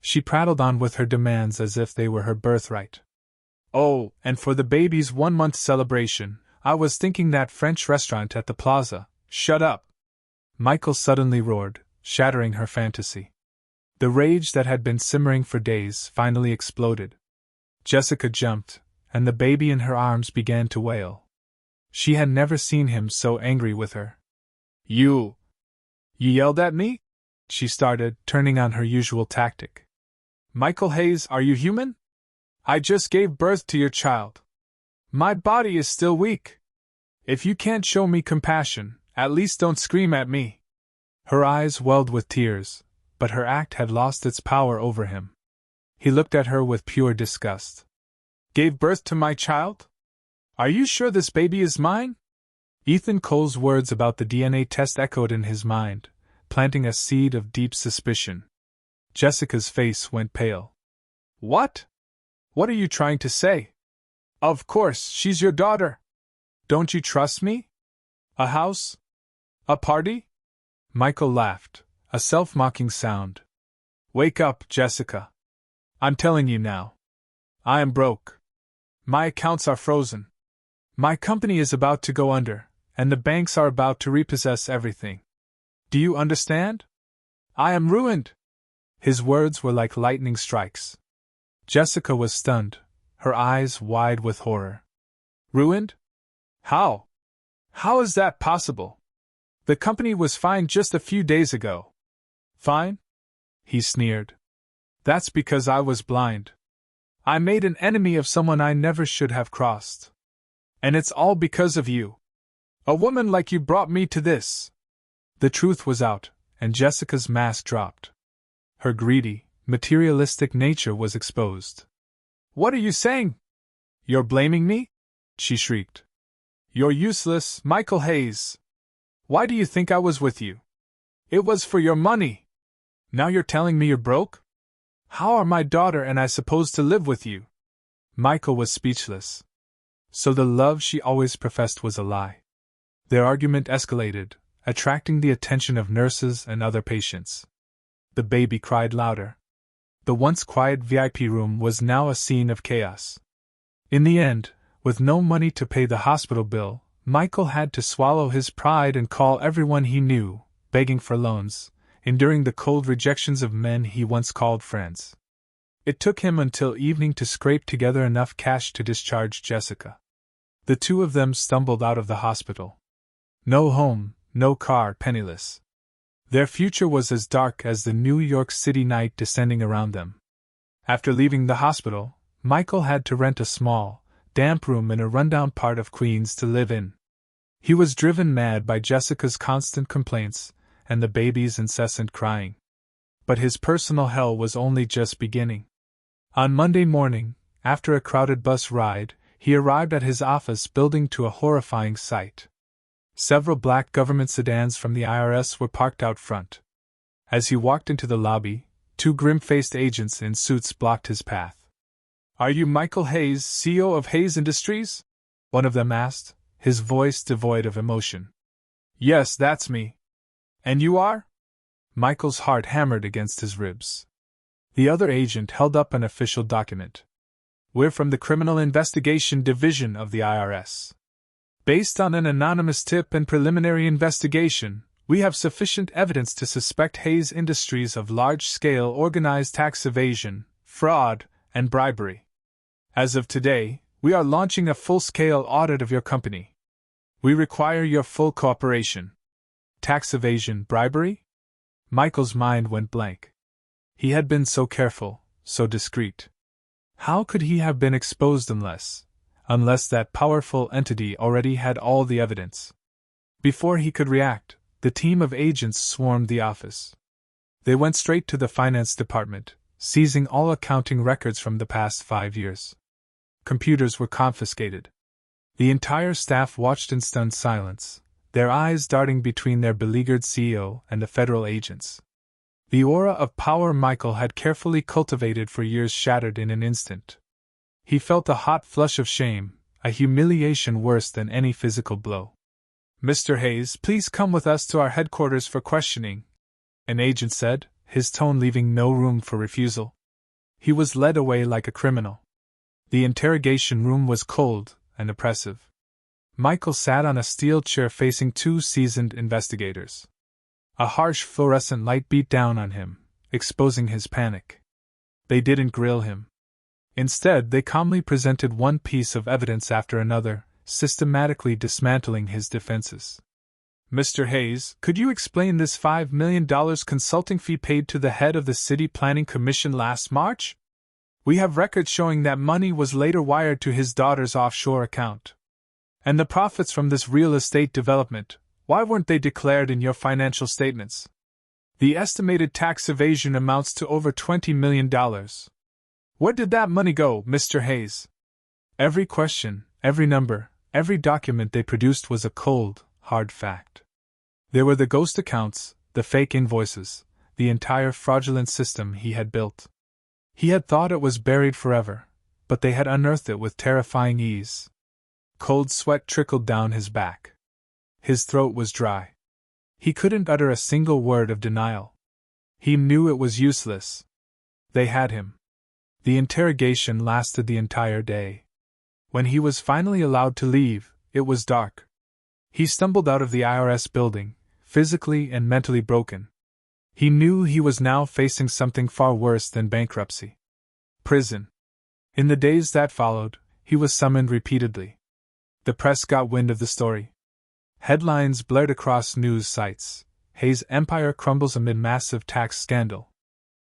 She prattled on with her demands as if they were her birthright. "Oh, and for the baby's 1-month celebration, I was thinking that French restaurant at the plaza." "Shut up!" Michael suddenly roared, shattering her fantasy. The rage that had been simmering for days finally exploded. Jessica jumped, and the baby in her arms began to wail. She had never seen him so angry with her. You yelled at me?" she started, turning on her usual tactic. "Michael Hayes, are you human? I just gave birth to your child. My body is still weak. If you can't show me compassion, at least don't scream at me." Her eyes welled with tears, but her act had lost its power over him. He looked at her with pure disgust. "Gave birth to my child? Are you sure this baby is mine?" Ethan Cole's words about the DNA test echoed in his mind, planting a seed of deep suspicion. Jessica's face went pale. "What? What are you trying to say? Of course, she's your daughter. Don't you trust me? A house? A party?" Michael laughed, a self-mocking sound. "Wake up, Jessica. I'm telling you now. I am broke. My accounts are frozen. My company is about to go under, and the banks are about to repossess everything. Do you understand? I am ruined." His words were like lightning strikes. Jessica was stunned, her eyes wide with horror. "Ruined? How? How is that possible? The company was fine just a few days ago." "Fine?" he sneered. "That's because I was blind. I made an enemy of someone I never should have crossed. And it's all because of you. A woman like you brought me to this." The truth was out, and Jessica's mask dropped. Her greedy, materialistic nature was exposed. "What are you saying? You're blaming me?" she shrieked. "You're useless, Michael Hayes. Why do you think I was with you? It was for your money. Now you're telling me you're broke? How are my daughter and I supposed to live with you?" Michael was speechless. So the love she always professed was a lie. Their argument escalated, attracting the attention of nurses and other patients. The baby cried louder. The once quiet VIP room was now a scene of chaos. In the end, with no money to pay the hospital bill, Michael had to swallow his pride and call everyone he knew, begging for loans, enduring the cold rejections of men he once called friends. It took him until evening to scrape together enough cash to discharge Jessica. The two of them stumbled out of the hospital. No home, no car, penniless. Their future was as dark as the New York City night descending around them. After leaving the hospital, Michael had to rent a small, damp room in a rundown part of Queens to live in. He was driven mad by Jessica's constant complaints and the baby's incessant crying. But his personal hell was only just beginning. On Monday morning, after a crowded bus ride, he arrived at his office building to a horrifying sight. Several black government sedans from the IRS were parked out front. As he walked into the lobby, two grim-faced agents in suits blocked his path. "Are you Michael Hayes, CEO of Hayes Industries?" one of them asked, his voice devoid of emotion. "Yes, that's me." "And you are?" Michael's heart hammered against his ribs. The other agent held up an official document. "We're from the Criminal Investigation Division of the IRS. Based on an anonymous tip and preliminary investigation, we have sufficient evidence to suspect Hayes Industries of large-scale organized tax evasion, fraud, and bribery. As of today, we are launching a full-scale audit of your company. We require your full cooperation." Tax evasion, bribery? Michael's mind went blank. He had been so careful, so discreet. How could he have been exposed unless that powerful entity already had all the evidence? Before he could react, the team of agents swarmed the office. They went straight to the finance department, seizing all accounting records from the past 5 years. Computers were confiscated. The entire staff watched in stunned silence, their eyes darting between their beleaguered CEO and the federal agents. The aura of power Michael had carefully cultivated for years shattered in an instant. He felt a hot flush of shame, a humiliation worse than any physical blow. "Mr. Hayes, please come with us to our headquarters for questioning," an agent said, his tone leaving no room for refusal. He was led away like a criminal. The interrogation room was cold and oppressive. Michael sat on a steel chair facing two seasoned investigators. A harsh fluorescent light beat down on him, exposing his panic. They didn't grill him. Instead, they calmly presented one piece of evidence after another, systematically dismantling his defenses. "Mr. Hayes, could you explain this $5 million consulting fee paid to the head of the City Planning Commission last March? We have records showing that money was later wired to his daughter's offshore account. And the profits from this real estate development, why weren't they declared in your financial statements? The estimated tax evasion amounts to over $20 million. Where did that money go, Mr. Hayes?" Every question, every number, every document they produced was a cold, hard fact. There were the ghost accounts, the fake invoices, the entire fraudulent system he had built. He had thought it was buried forever, but they had unearthed it with terrifying ease. Cold sweat trickled down his back. His throat was dry. He couldn't utter a single word of denial. He knew it was useless. They had him. The interrogation lasted the entire day. When he was finally allowed to leave, it was dark. He stumbled out of the IRS building, physically and mentally broken. He knew he was now facing something far worse than bankruptcy. Prison. In the days that followed, he was summoned repeatedly. The press got wind of the story. Headlines blared across news sites: Hayes' empire crumbles amid massive tax scandal.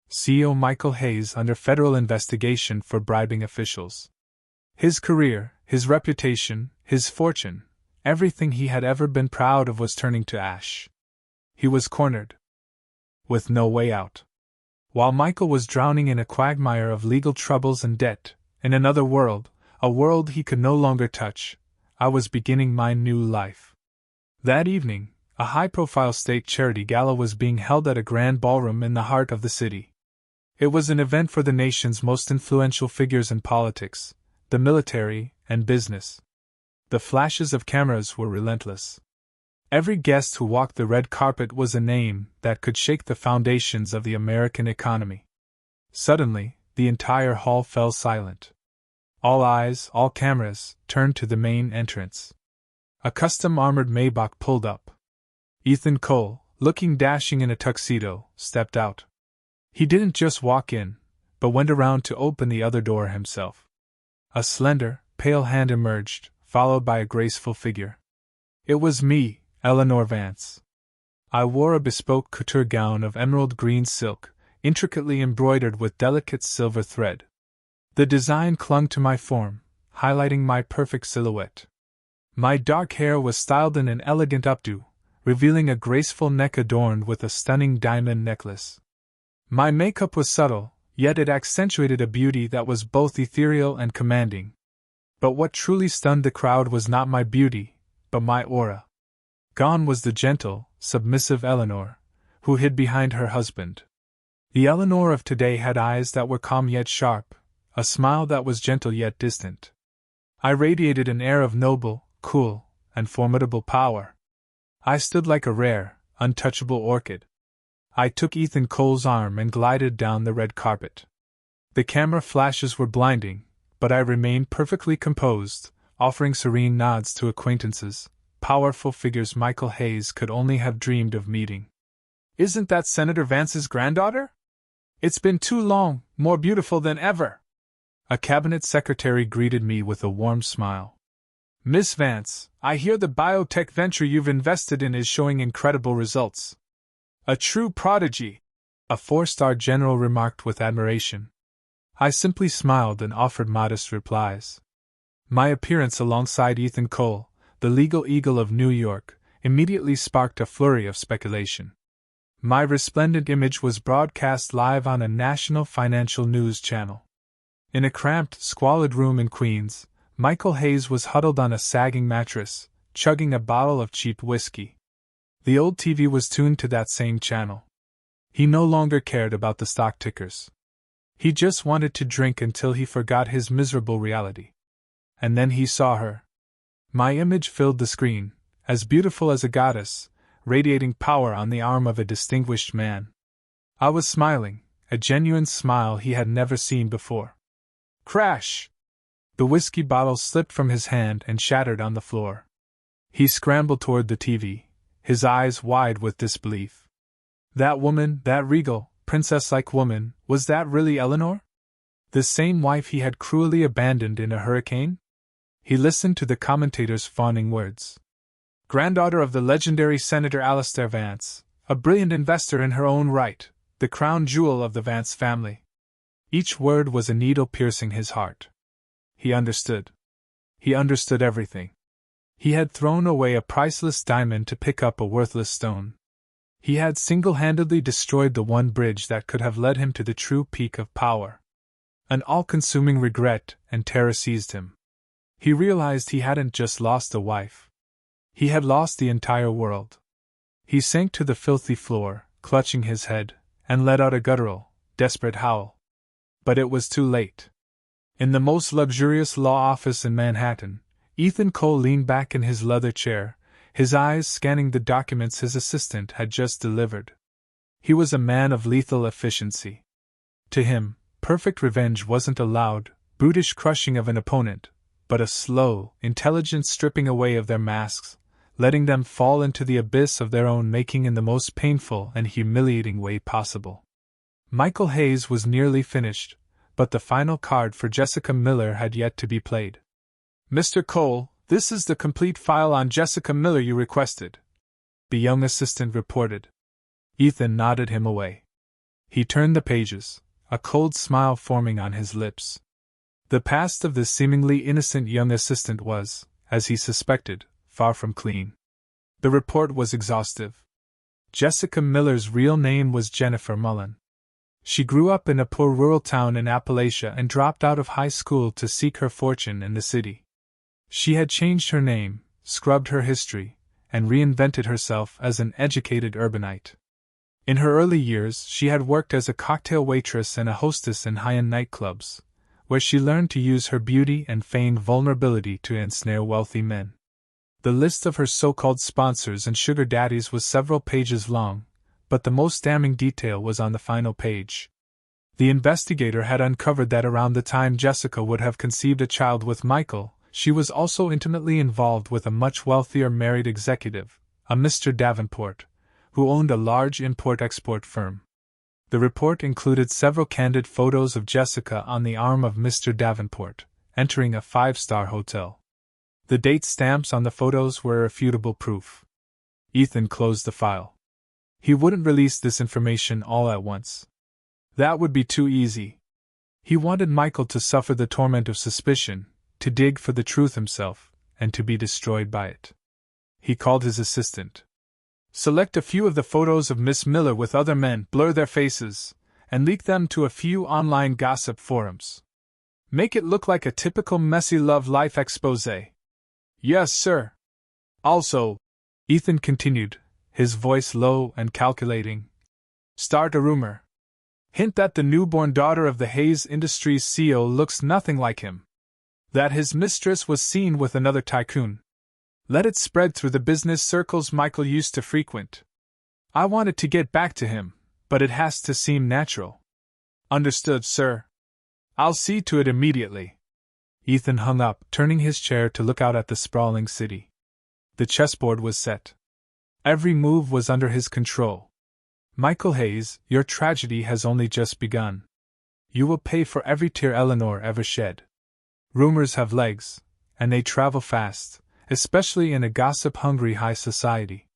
CEO Michael Hayes under federal investigation for bribing officials. His career, his reputation, his fortune, everything he had ever been proud of was turning to ash. He was cornered. With no way out. While Michael was drowning in a quagmire of legal troubles and debt, in another world, a world he could no longer touch, I was beginning my new life. That evening, a high-profile state charity gala was being held at a grand ballroom in the heart of the city. It was an event for the nation's most influential figures in politics, the military, and business. The flashes of cameras were relentless. Every guest who walked the red carpet was a name that could shake the foundations of the American economy. Suddenly, the entire hall fell silent. All eyes, all cameras, turned to the main entrance. A custom-armored Maybach pulled up. Ethan Cole, looking dashing in a tuxedo, stepped out. He didn't just walk in, but went around to open the other door himself. A slender, pale hand emerged, followed by a graceful figure. It was me, Eleanor Vance. I wore a bespoke couture gown of emerald green silk, intricately embroidered with delicate silver thread. The design clung to my form, highlighting my perfect silhouette. My dark hair was styled in an elegant updo, revealing a graceful neck adorned with a stunning diamond necklace. My makeup was subtle, yet it accentuated a beauty that was both ethereal and commanding. But what truly stunned the crowd was not my beauty, but my aura. Gone was the gentle, submissive Eleanor, who hid behind her husband. The Eleanor of today had eyes that were calm yet sharp, a smile that was gentle yet distant. I radiated an air of noble, cool, and formidable power. I stood like a rare, untouchable orchid. I took Ethan Cole's arm and glided down the red carpet. The camera flashes were blinding, but I remained perfectly composed, offering serene nods to acquaintances, powerful figures Michael Hayes could only have dreamed of meeting. "Isn't that Senator Vance's granddaughter? It's been too long, more beautiful than ever." A cabinet secretary greeted me with a warm smile. "Miss Vance, I hear the biotech venture you've invested in is showing incredible results." "A true prodigy," a four-star general remarked with admiration. I simply smiled and offered modest replies. My appearance alongside Ethan Cole, the legal eagle of New York, immediately sparked a flurry of speculation. My resplendent image was broadcast live on a national financial news channel. In a cramped, squalid room in Queens, Michael Hayes was huddled on a sagging mattress, chugging a bottle of cheap whiskey. The old TV was tuned to that same channel. He no longer cared about the stock tickers. He just wanted to drink until he forgot his miserable reality. And then he saw her. My image filled the screen, as beautiful as a goddess, radiating power on the arm of a distinguished man. I was smiling, a genuine smile he had never seen before. Crash! The whiskey bottle slipped from his hand and shattered on the floor. He scrambled toward the TV, his eyes wide with disbelief. That woman, that regal, princess-like woman, was that really Eleanor? The same wife he had cruelly abandoned in a hurricane? He listened to the commentator's fawning words. Granddaughter of the legendary Senator Alistair Vance, a brilliant investor in her own right, the crown jewel of the Vance family. Each word was a needle piercing his heart. He understood. He understood everything. He had thrown away a priceless diamond to pick up a worthless stone. He had single-handedly destroyed the one bridge that could have led him to the true peak of power. An all-consuming regret and terror seized him. He realized he hadn't just lost a wife. He had lost the entire world. He sank to the filthy floor, clutching his head, and let out a guttural, desperate howl. But it was too late. In the most luxurious law office in Manhattan, Ethan Cole leaned back in his leather chair, his eyes scanning the documents his assistant had just delivered. He was a man of lethal efficiency. To him, perfect revenge wasn't a loud, brutish crushing of an opponent, but a slow, intelligent stripping away of their masks, letting them fall into the abyss of their own making in the most painful and humiliating way possible. Michael Hayes was nearly finished, but the final card for Jessica Miller had yet to be played. "Mr. Cole, this is the complete file on Jessica Miller you requested," the young assistant reported. Ethan nodded him away. He turned the pages, a cold smile forming on his lips. The past of this seemingly innocent young assistant was, as he suspected, far from clean. The report was exhaustive. Jessica Miller's real name was Jennifer Mullen. She grew up in a poor rural town in Appalachia and dropped out of high school to seek her fortune in the city. She had changed her name, scrubbed her history, and reinvented herself as an educated urbanite. In her early years, she had worked as a cocktail waitress and a hostess in high-end nightclubs, where she learned to use her beauty and feigned vulnerability to ensnare wealthy men. The list of her so-called sponsors and sugar daddies was several pages long, but the most damning detail was on the final page. The investigator had uncovered that around the time Jessica would have conceived a child with Michael, she was also intimately involved with a much wealthier married executive, a Mr. Davenport, who owned a large import-export firm. The report included several candid photos of Jessica on the arm of Mr. Davenport, entering a 5-star hotel. The date stamps on the photos were irrefutable proof. Ethan closed the file. He wouldn't release this information all at once. That would be too easy. He wanted Michael to suffer the torment of suspicion, to dig for the truth himself, and to be destroyed by it. He called his assistant. Select a few of the photos of Miss Miller with other men, blur their faces, and leak them to a few online gossip forums. Make it look like a typical messy love life exposé. Yes, sir. Also, Ethan continued, his voice low and calculating, start a rumor. Hint that the newborn daughter of the Hayes Industries CEO looks nothing like him. That his mistress was seen with another tycoon. Let it spread through the business circles Michael used to frequent. I wanted to get back to him, but it has to seem natural. Understood, sir. I'll see to it immediately. Ethan hung up, turning his chair to look out at the sprawling city. The chessboard was set. Every move was under his control. Michael Hayes, your tragedy has only just begun. You will pay for every tear Eleanor ever shed. Rumors have legs, and they travel fast, especially in a gossip-hungry high society.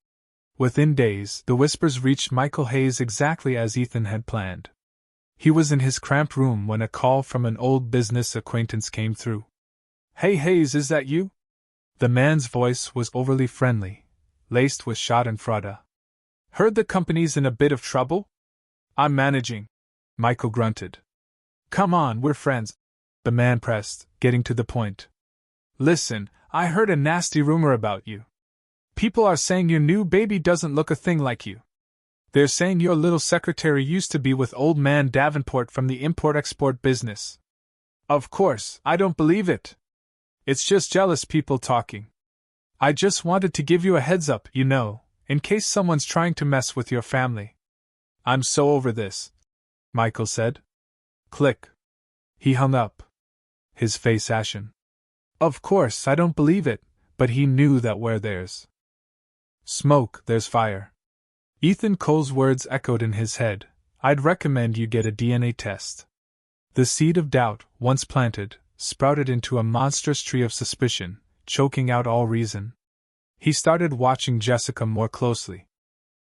Within days, the whispers reached Michael Hayes exactly as Ethan had planned. He was in his cramped room when a call from an old business acquaintance came through. Hey Hayes, is that you? The man's voice was overly friendly, laced with schadenfreude. Heard the company's in a bit of trouble? I'm managing, Michael grunted. Come on, we're friends, the man pressed, getting to the point. Listen, I heard a nasty rumor about you. People are saying your new baby doesn't look a thing like you. They're saying your little secretary used to be with old man Davenport from the import-export business. Of course, I don't believe it. It's just jealous people talking. I just wanted to give you a heads up, you know, in case someone's trying to mess with your family. I'm so over this, Michael said. Click. He hung up, his face ashen. Of course, I don't believe it, but he knew that where there's smoke, there's fire. Ethan Cole's words echoed in his head. I'd recommend you get a DNA test. The seed of doubt, once planted, sprouted into a monstrous tree of suspicion, choking out all reason. He started watching Jessica more closely.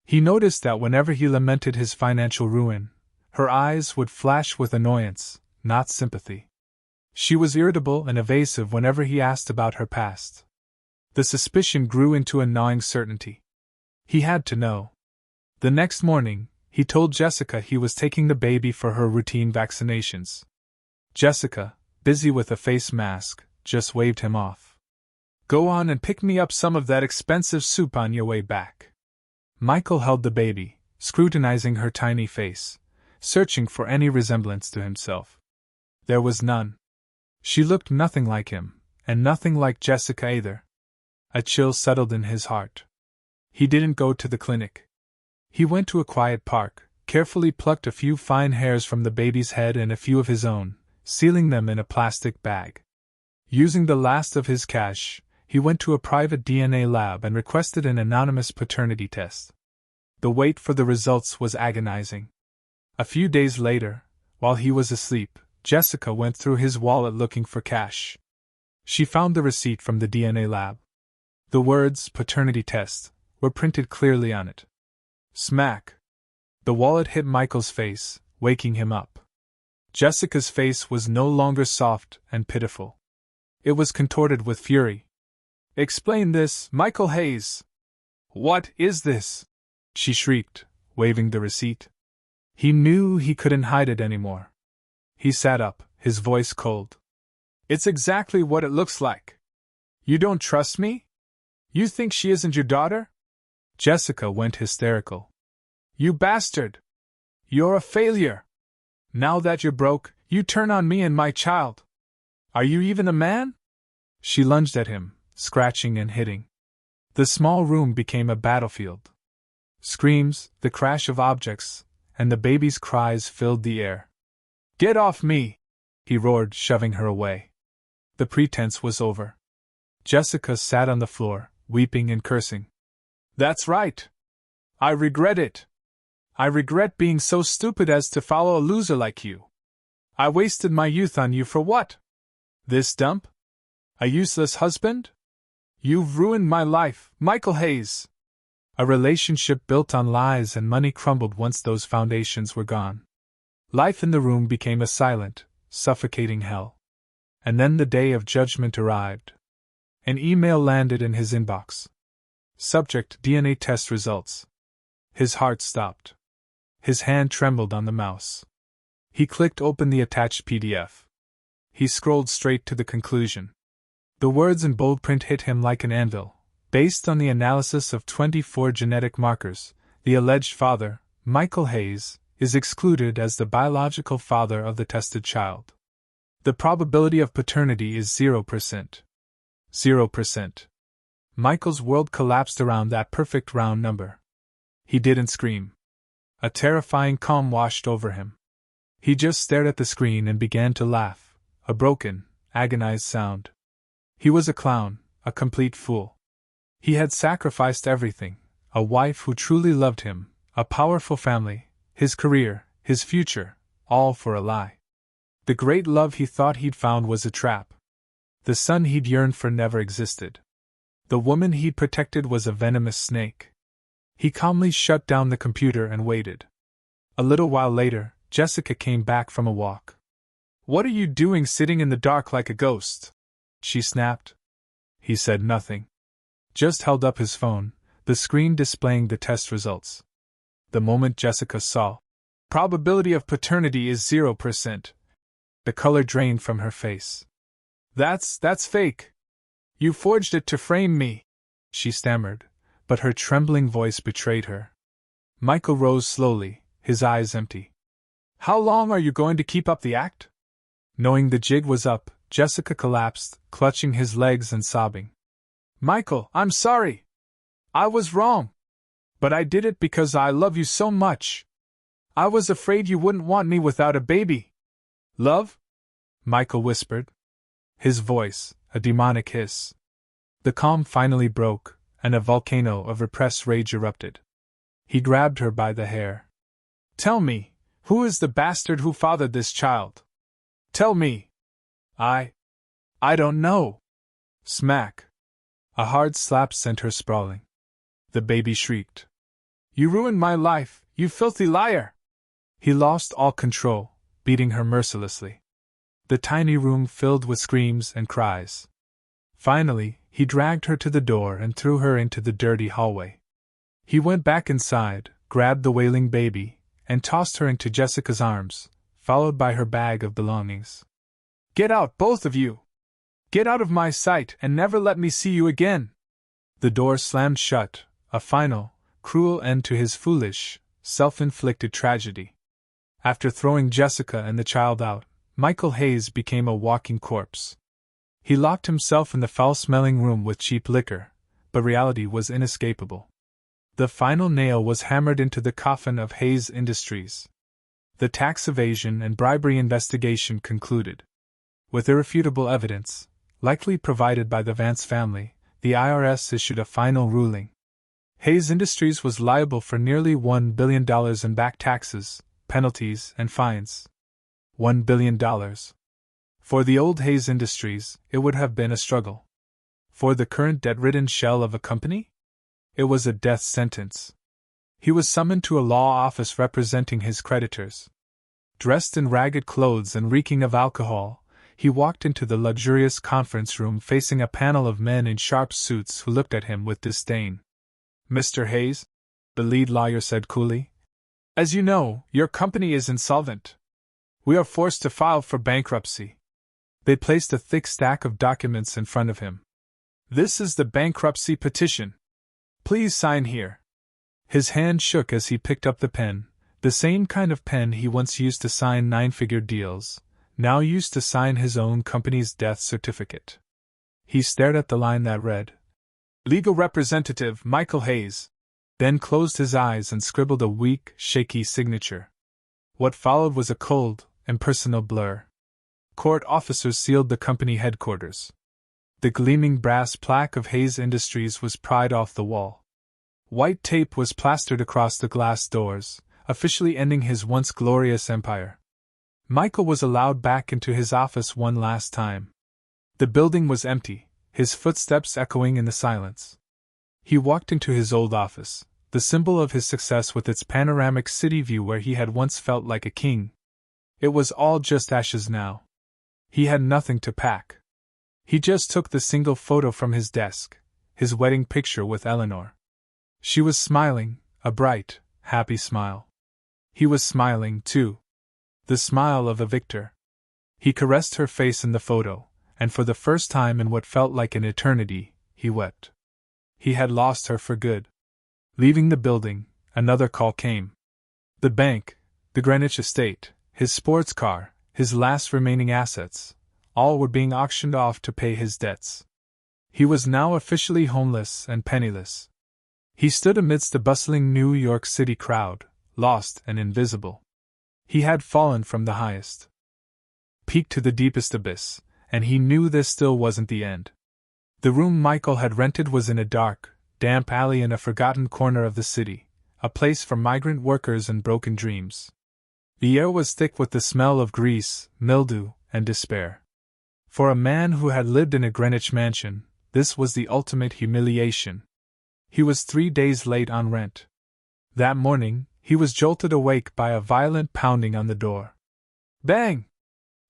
He noticed that whenever he lamented his financial ruin, her eyes would flash with annoyance, not sympathy. She was irritable and evasive whenever he asked about her past. The suspicion grew into a gnawing certainty. He had to know. The next morning, he told Jessica he was taking the baby for her routine vaccinations. Jessica, busy with a face mask, just waved him off. Go on and pick me up some of that expensive soup on your way back. Michael held the baby, scrutinizing her tiny face, searching for any resemblance to himself. There was none. She looked nothing like him, and nothing like Jessica either. A chill settled in his heart. He didn't go to the clinic. He went to a quiet park, carefully plucked a few fine hairs from the baby's head and a few of his own, sealing them in a plastic bag. Using the last of his cash, he went to a private DNA lab and requested an anonymous paternity test. The wait for the results was agonizing. A few days later, while he was asleep, Jessica went through his wallet looking for cash. She found the receipt from the DNA lab. The words paternity test were printed clearly on it. Smack! The wallet hit Michael's face, waking him up. Jessica's face was no longer soft and pitiful. It was contorted with fury. Explain this, Michael Hayes! What is this? She shrieked, waving the receipt. He knew he couldn't hide it anymore. He sat up, his voice cold. It's exactly what it looks like. You don't trust me? You think she isn't your daughter? Jessica went hysterical. You bastard! You're a failure! Now that you're broke, you turn on me and my child. Are you even a man? She lunged at him, scratching and hitting. The small room became a battlefield. Screams, the crash of objects, and the baby's cries filled the air. Get off me! He roared, shoving her away. The pretense was over. Jessica sat on the floor, weeping and cursing. That's right! I regret it. I regret being so stupid as to follow a loser like you. I wasted my youth on you for what? This dump? A useless husband? You've ruined my life, Michael Hayes. A relationship built on lies and money crumbled once those foundations were gone. Life in the room became a silent, suffocating hell. And then the day of judgment arrived. An email landed in his inbox. Subject: DNA test results. His heart stopped. His hand trembled on the mouse. He clicked open the attached PDF. He scrolled straight to the conclusion. The words in bold print hit him like an anvil. Based on the analysis of 24 genetic markers, the alleged father, Michael Hayes, is excluded as the biological father of the tested child. The probability of paternity is 0%. 0%. Michael's world collapsed around that perfect round number. He didn't scream. A terrifying calm washed over him. He just stared at the screen and began to laugh, a broken, agonized sound. He was a clown, a complete fool. He had sacrificed everything: a wife who truly loved him, a powerful family, his career, his future, all for a lie. The great love he thought he'd found was a trap. The son he'd yearned for never existed. The woman he'd protected was a venomous snake. He calmly shut down the computer and waited. A little while later, Jessica came back from a walk. "What are you doing sitting in the dark like a ghost?" she snapped. He said nothing. Just held up his phone, the screen displaying the test results. The moment Jessica saw, "Probability of paternity is 0%. The color drained from her face. That's fake. You forged it to frame me," she stammered, but her trembling voice betrayed her. Michael rose slowly, his eyes empty. "How long are you going to keep up the act?" Knowing the jig was up, Jessica collapsed, clutching his legs and sobbing. "Michael, I'm sorry. I was wrong. But I did it because I love you so much. I was afraid you wouldn't want me without a baby." "Love?" Michael whispered. His voice, a demonic hiss. The calm finally broke, and a volcano of repressed rage erupted. He grabbed her by the hair. "Tell me, who is the bastard who fathered this child? Tell me." I don't know." Smack. A hard slap sent her sprawling. The baby shrieked. "You ruined my life, you filthy liar!" He lost all control, beating her mercilessly. The tiny room filled with screams and cries. Finally, he dragged her to the door and threw her into the dirty hallway. He went back inside, grabbed the wailing baby, and tossed her into Jessica's arms, followed by her bag of belongings. "Get out, both of you! Get out of my sight and never let me see you again!" The door slammed shut, a final, cruel end to his foolish, self-inflicted tragedy. After throwing Jessica and the child out, Michael Hayes became a walking corpse. He locked himself in the foul-smelling room with cheap liquor, but reality was inescapable. The final nail was hammered into the coffin of Hayes Industries. The tax evasion and bribery investigation concluded. With irrefutable evidence, likely provided by the Vance family, the IRS issued a final ruling. Hayes Industries was liable for nearly $1 billion in back taxes, penalties, and fines. $1 billion. For the old Hayes Industries, it would have been a struggle. For the current debt-ridden shell of a company? It was a death sentence. He was summoned to a law office representing his creditors. Dressed in ragged clothes and reeking of alcohol, he walked into the luxurious conference room facing a panel of men in sharp suits who looked at him with disdain. "Mr. Hayes," the lead lawyer said coolly, "as you know, your company is insolvent. We are forced to file for bankruptcy." They placed a thick stack of documents in front of him. "This is the bankruptcy petition. Please sign here." His hand shook as he picked up the pen, the same kind of pen he once used to sign nine-figure deals, now used to sign his own company's death certificate. He stared at the line that read, "Legal Representative Michael Hayes," then closed his eyes and scribbled a weak, shaky signature. What followed was a cold, impersonal blur. Court officers sealed the company headquarters. The gleaming brass plaque of Hayes Industries was pried off the wall. White tape was plastered across the glass doors, officially ending his once glorious empire. Michael was allowed back into his office one last time. The building was empty, his footsteps echoing in the silence. He walked into his old office, the symbol of his success with its panoramic city view where he had once felt like a king. It was all just ashes now. He had nothing to pack. He just took the single photo from his desk, his wedding picture with Eleanor. She was smiling, a bright, happy smile. He was smiling, too. The smile of a victor. He caressed her face in the photo, and for the first time in what felt like an eternity, he wept. He had lost her for good. Leaving the building, another call came. The bank, the Greenwich estate, his sports car, his last remaining assets, all were being auctioned off to pay his debts. He was now officially homeless and penniless. He stood amidst the bustling New York City crowd, lost and invisible. He had fallen from the highest peak to the deepest abyss, and he knew this still wasn't the end. The room Michael had rented was in a dark, damp alley in a forgotten corner of the city, a place for migrant workers and broken dreams. The air was thick with the smell of grease, mildew, and despair. For a man who had lived in a Greenwich mansion, this was the ultimate humiliation. He was 3 days late on rent. That morning, he was jolted awake by a violent pounding on the door. Bang!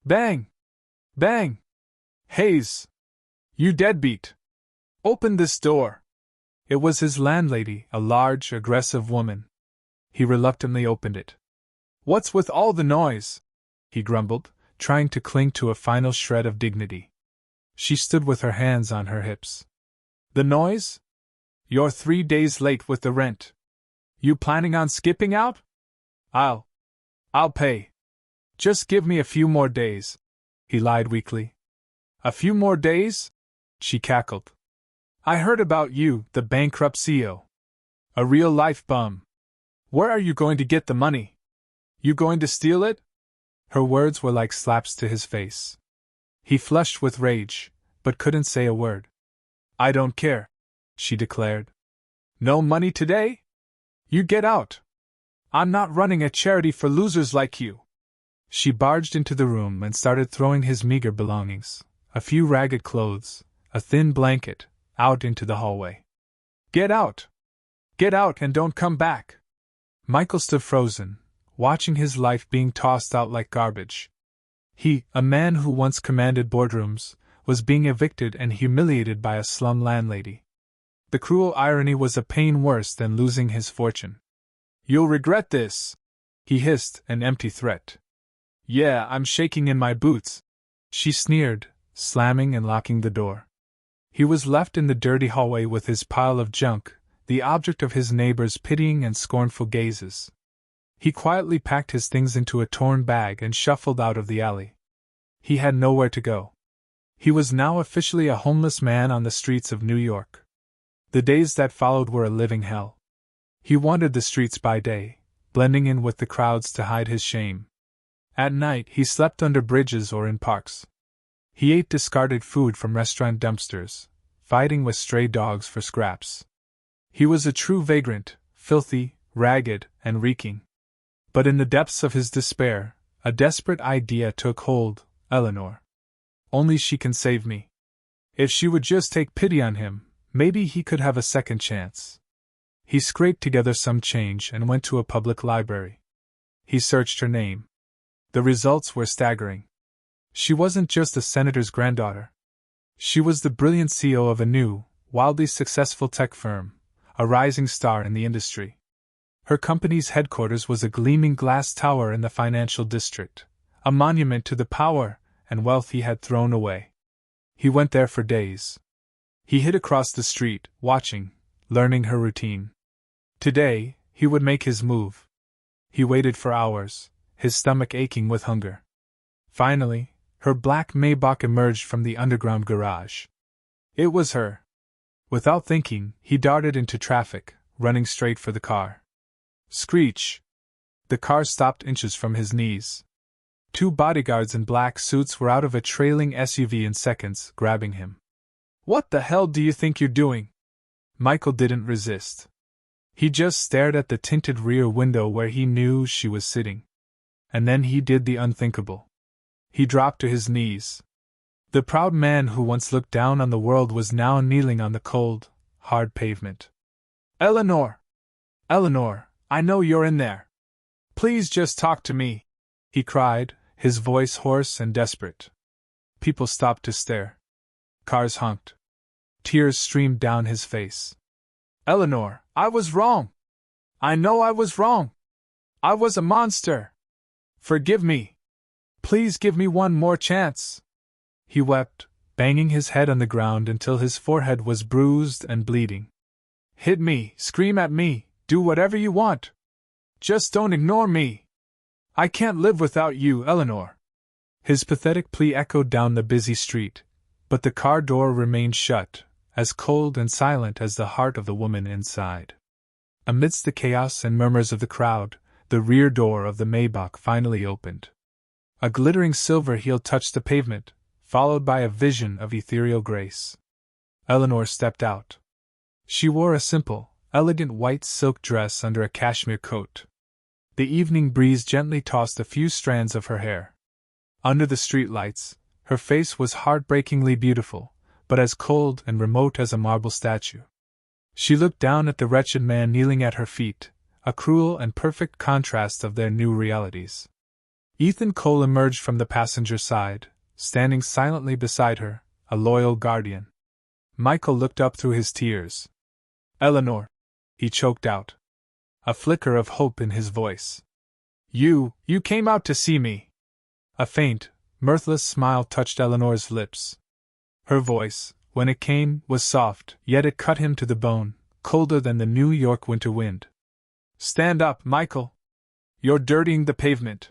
Bang! Bang! Hayes! You deadbeat! Open this door! It was his landlady, a large, aggressive woman. He reluctantly opened it. What's with all the noise? He grumbled, trying to cling to a final shred of dignity. She stood with her hands on her hips. The noise? You're 3 days late with the rent. You planning on skipping out? I'll pay. Just give me a few more days, he lied weakly. A few more days? She cackled. I heard about you, the bankrupt CEO. A real-life bum. Where are you going to get the money? You going to steal it? Her words were like slaps to his face. He flushed with rage, but couldn't say a word. I don't care, she declared. No money today? You get out. I'm not running a charity for losers like you. She barged into the room and started throwing his meager belongings, a few ragged clothes, a thin blanket, out into the hallway. Get out! Get out and don't come back! Michael stood frozen, watching his life being tossed out like garbage. He, a man who once commanded boardrooms, was being evicted and humiliated by a slum landlady. The cruel irony was a pain worse than losing his fortune. You'll regret this, he hissed, an empty threat. Yeah, I'm shaking in my boots, she sneered, slamming and locking the door. He was left in the dirty hallway with his pile of junk, the object of his neighbors' pitying and scornful gazes. He quietly packed his things into a torn bag and shuffled out of the alley. He had nowhere to go. He was now officially a homeless man on the streets of New York. The days that followed were a living hell. He wandered the streets by day, blending in with the crowds to hide his shame. At night he slept under bridges or in parks. He ate discarded food from restaurant dumpsters, fighting with stray dogs for scraps. He was a true vagrant, filthy, ragged, and reeking. But in the depths of his despair, a desperate idea took hold: Eleanor. Only she can save me. If she would just take pity on him, maybe he could have a second chance. He scraped together some change and went to a public library. He searched her name. The results were staggering. She wasn't just a senator's granddaughter. She was the brilliant CEO of a new, wildly successful tech firm, a rising star in the industry. Her company's headquarters was a gleaming glass tower in the financial district, a monument to the power and wealth he had thrown away. He went there for days. He hid across the street, watching, learning her routine. Today, he would make his move. He waited for hours, his stomach aching with hunger. Finally, her black Maybach emerged from the underground garage. It was her. Without thinking, he darted into traffic, running straight for the car. Screech! The car stopped inches from his knees. 2 bodyguards in black suits were out of a trailing SUV in seconds, grabbing him. What the hell do you think you're doing? Michael didn't resist. He just stared at the tinted rear window where he knew she was sitting. And then he did the unthinkable. He dropped to his knees. The proud man who once looked down on the world was now kneeling on the cold, hard pavement. "Eleanor! Eleanor, I know you're in there. Please just talk to me," he cried, his voice hoarse and desperate. People stopped to stare. Cars honked. Tears streamed down his face. "Eleanor, I was wrong. I know I was wrong. I was a monster. Forgive me. Please give me one more chance." He wept, banging his head on the ground until his forehead was bruised and bleeding. "Hit me, scream at me, do whatever you want. Just don't ignore me. I can't live without you, Eleanor." His pathetic plea echoed down the busy street, but the car door remained shut, as cold and silent as the heart of the woman inside. Amidst the chaos and murmurs of the crowd, the rear door of the Maybach finally opened. A glittering silver heel touched the pavement, followed by a vision of ethereal grace. Eleanor stepped out. She wore a simple, elegant white silk dress under a cashmere coat. The evening breeze gently tossed a few strands of her hair. Under the streetlights, her face was heartbreakingly beautiful, but as cold and remote as a marble statue. She looked down at the wretched man kneeling at her feet, a cruel and perfect contrast of their new realities. Ethan Cole emerged from the passenger side, standing silently beside her, a loyal guardian. Michael looked up through his tears. "Eleanor," he choked out, a flicker of hope in his voice. You came out to see me." A faint, mirthless smile touched Eleanor's lips. Her voice, when it came, was soft, yet it cut him to the bone, colder than the New York winter wind. "Stand up, Michael. You're dirtying the pavement."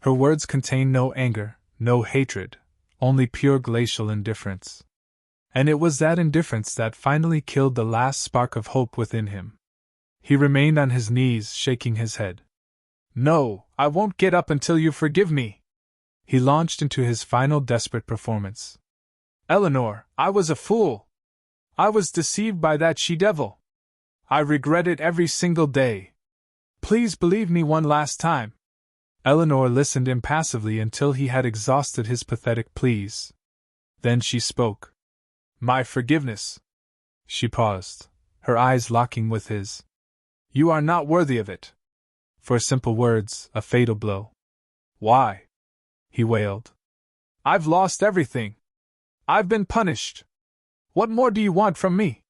Her words contained no anger, no hatred, only pure glacial indifference. And it was that indifference that finally killed the last spark of hope within him. He remained on his knees, shaking his head. "No, I won't get up until you forgive me." He launched into his final desperate performance. "Eleanor, I was a fool. I was deceived by that she-devil. I regret it every single day. Please believe me one last time." Eleanor listened impassively until he had exhausted his pathetic pleas. Then she spoke. "My forgiveness." She paused, her eyes locking with his. "You are not worthy of it." For simple words, a fatal blow. "Why?" he wailed. "I've lost everything. I've been punished. What more do you want from me?"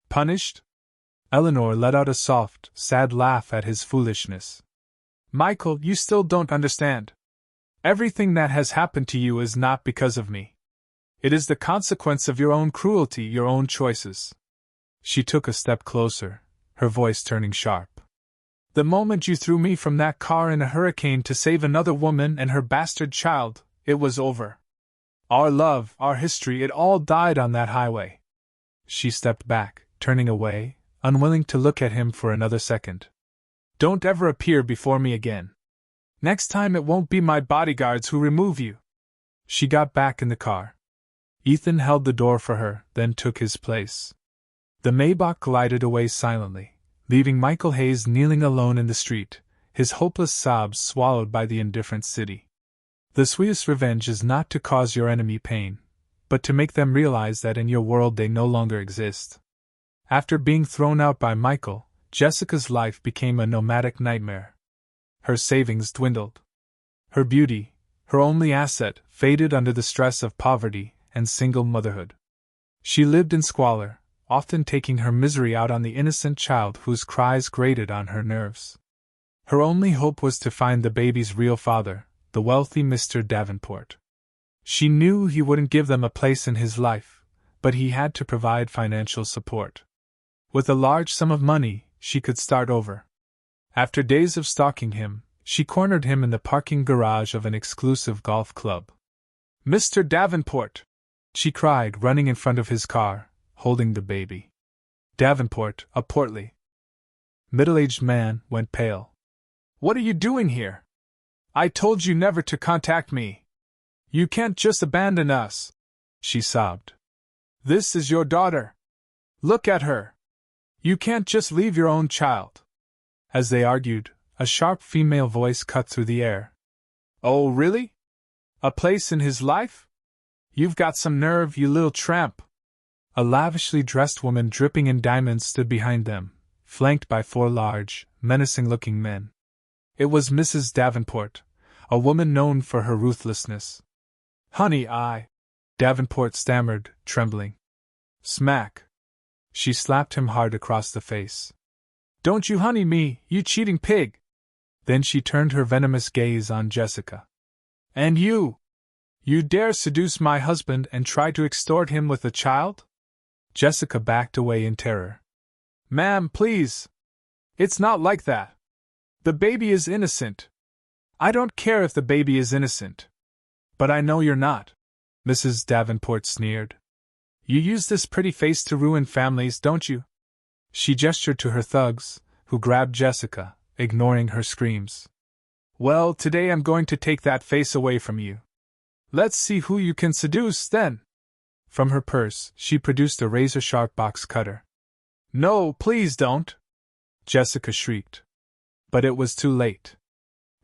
"Punished?" Eleanor let out a soft, sad laugh at his foolishness. "Michael, you still don't understand. Everything that has happened to you is not because of me. It is the consequence of your own cruelty, your own choices." She took a step closer, her voice turning sharp. "The moment you threw me from that car in a hurricane to save another woman and her bastard child, it was over. Our love, our history, it all died on that highway." She stepped back, turning away, unwilling to look at him for another second. "Don't ever appear before me again. Next time it won't be my bodyguards who remove you." She got back in the car. Ethan held the door for her, then took his place. The Maybach glided away silently, leaving Michael Hayes kneeling alone in the street, his hopeless sobs swallowed by the indifferent city. The sweetest revenge is not to cause your enemy pain, but to make them realize that in your world they no longer exist. After being thrown out by Michael, Jessica's life became a nomadic nightmare. Her savings dwindled. Her beauty, her only asset, faded under the stress of poverty and single motherhood. She lived in squalor, often taking her misery out on the innocent child whose cries grated on her nerves. Her only hope was to find the baby's real father, the wealthy Mr. Davenport. She knew he wouldn't give them a place in his life, but he had to provide financial support. With a large sum of money, she could start over. After days of stalking him, she cornered him in the parking garage of an exclusive golf club. "Mr. Davenport!" she cried, running in front of his car, holding the baby. Davenport, a portly, middle-aged man, went pale. "What are you doing here? I told you never to contact me. You can't just abandon us," she sobbed. "This is your daughter. Look at her. You can't just leave your own child. As they argued, a sharp female voice cut through the air. Oh, really? A place in his life? You've got some nerve, you little tramp. A lavishly dressed woman dripping in diamonds stood behind them, flanked by 4 large, menacing-looking men. It was Mrs. Davenport, a woman known for her ruthlessness. Honey, Davenport stammered, trembling. Smack. She slapped him hard across the face. Don't you honey me, you cheating pig! Then she turned her venomous gaze on Jessica. And you! You dare seduce my husband and try to extort him with a child? Jessica backed away in terror. Ma'am, please! It's not like that. The baby is innocent. I don't care if the baby is innocent. But I know you're not, Mrs. Davenport sneered. You use this pretty face to ruin families, don't you? She gestured to her thugs, who grabbed Jessica, ignoring her screams. Well, today I'm going to take that face away from you. Let's see who you can seduce, then. From her purse, she produced a razor-sharp box cutter. No, please don't! Jessica shrieked. But it was too late.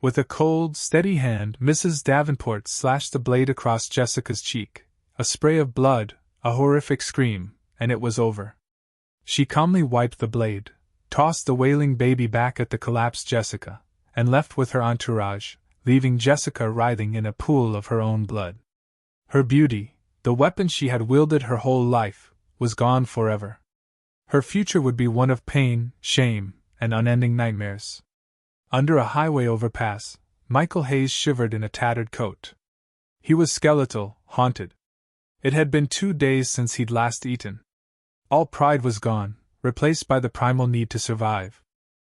With a cold, steady hand, Mrs. Davenport slashed the blade across Jessica's cheek. A spray of blood, a horrific scream, and it was over. She calmly wiped the blade, tossed the wailing baby back at the collapsed Jessica, and left with her entourage, leaving Jessica writhing in a pool of her own blood. Her beauty, the weapon she had wielded her whole life, was gone forever. Her future would be one of pain, shame, and unending nightmares. Under a highway overpass, Michael Hayes shivered in a tattered coat. He was skeletal, haunted. It had been 2 days since he'd last eaten. All pride was gone, replaced by the primal need to survive.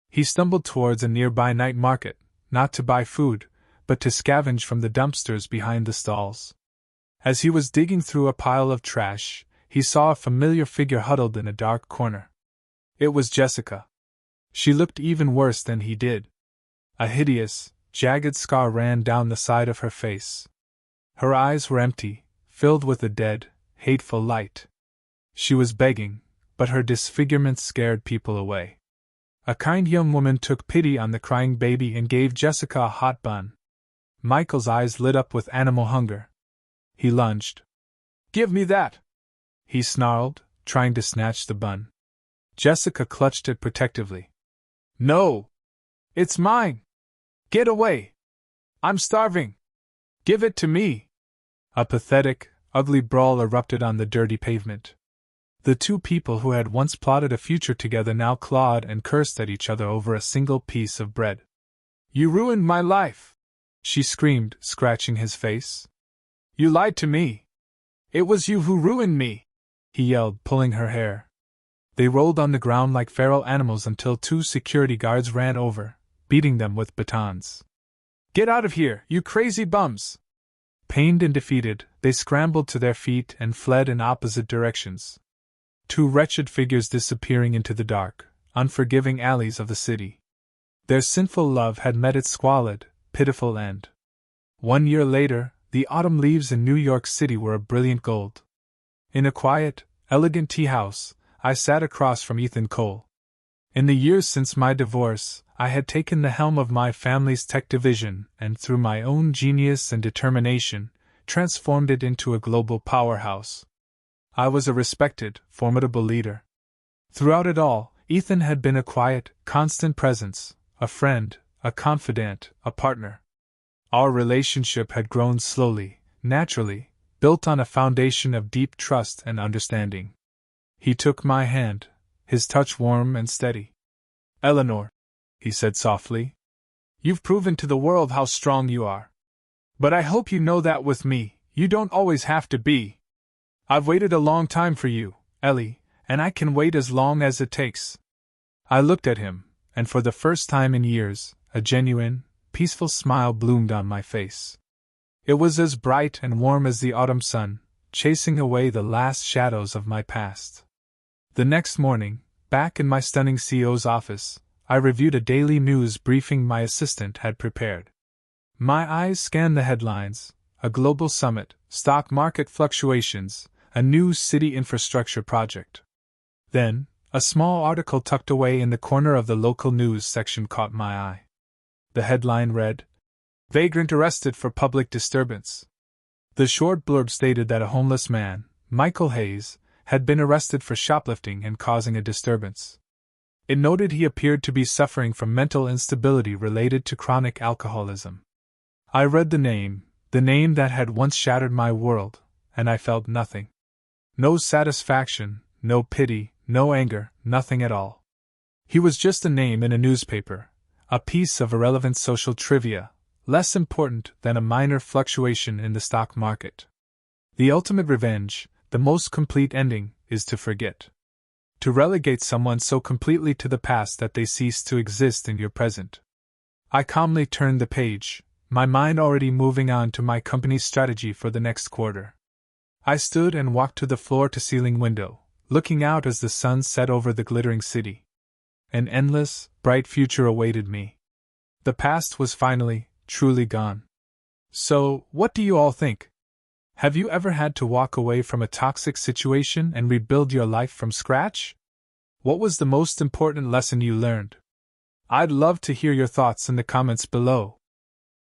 He stumbled towards a nearby night market, not to buy food, but to scavenge from the dumpsters behind the stalls. As he was digging through a pile of trash, he saw a familiar figure huddled in a dark corner. It was Jessica. She looked even worse than he did. A hideous, jagged scar ran down the side of her face. Her eyes were empty, filled with a dead, hateful light. She was begging, but her disfigurement scared people away. A kind young woman took pity on the crying baby and gave Jessica a hot bun. Michael's eyes lit up with animal hunger. He lunged. Give me that! He snarled, trying to snatch the bun. Jessica clutched it protectively. No! It's mine! Get away! I'm starving! Give it to me! A pathetic, ugly brawl erupted on the dirty pavement. The 2 people who had once plotted a future together now clawed and cursed at each other over a single piece of bread. You ruined my life! She screamed, scratching his face. You lied to me! It was you who ruined me! He yelled, pulling her hair. They rolled on the ground like feral animals until 2 security guards ran over, beating them with batons. Get out of here, you crazy bums! Pained and defeated, they scrambled to their feet and fled in opposite directions. 2 wretched figures disappearing into the dark, unforgiving alleys of the city. Their sinful love had met its squalid, pitiful end. 1 year later, the autumn leaves in New York City were a brilliant gold. In a quiet, elegant tea house, I sat across from Ethan Cole. In the years since my divorce, I had taken the helm of my family's tech division and, through my own genius and determination, transformed it into a global powerhouse. I was a respected, formidable leader. Throughout it all, Ethan had been a quiet, constant presence, a friend, a confidant, a partner. Our relationship had grown slowly, naturally, built on a foundation of deep trust and understanding. He took my hand, his touch warm and steady. Eleanor, he said softly, you've proven to the world how strong you are. But I hope you know that with me, you don't always have to be. I've waited a long time for you, Ellie, and I can wait as long as it takes. I looked at him, and for the first time in years, a genuine, peaceful smile bloomed on my face. It was as bright and warm as the autumn sun, chasing away the last shadows of my past. The next morning, back in my stunning CEO's office, I reviewed a daily news briefing my assistant had prepared. My eyes scanned the headlines: a global summit, stock market fluctuations, a new city infrastructure project. Then, A small article tucked away in the corner of the local news section caught my eye. The headline read, "Vagrant arrested for public disturbance." The short blurb stated that a homeless man, Michael Hayes, had been arrested for shoplifting and causing a disturbance. It noted he appeared to be suffering from mental instability related to chronic alcoholism. I read the name that had once shattered my world, and I felt nothing. No satisfaction, no pity, no anger, nothing at all. He was just a name in a newspaper, a piece of irrelevant social trivia, less important than a minor fluctuation in the stock market. The ultimate revenge, the most complete ending, is to forget. To relegate someone so completely to the past that they cease to exist in your present. I calmly turned the page, my mind already moving on to my company's strategy for the next quarter. I stood and walked to the floor-to-ceiling window, looking out as the sun set over the glittering city. An endless, bright future awaited me. The past was finally, truly gone. So, what do you all think? Have you ever had to walk away from a toxic situation and rebuild your life from scratch? What was the most important lesson you learned? I'd love to hear your thoughts in the comments below.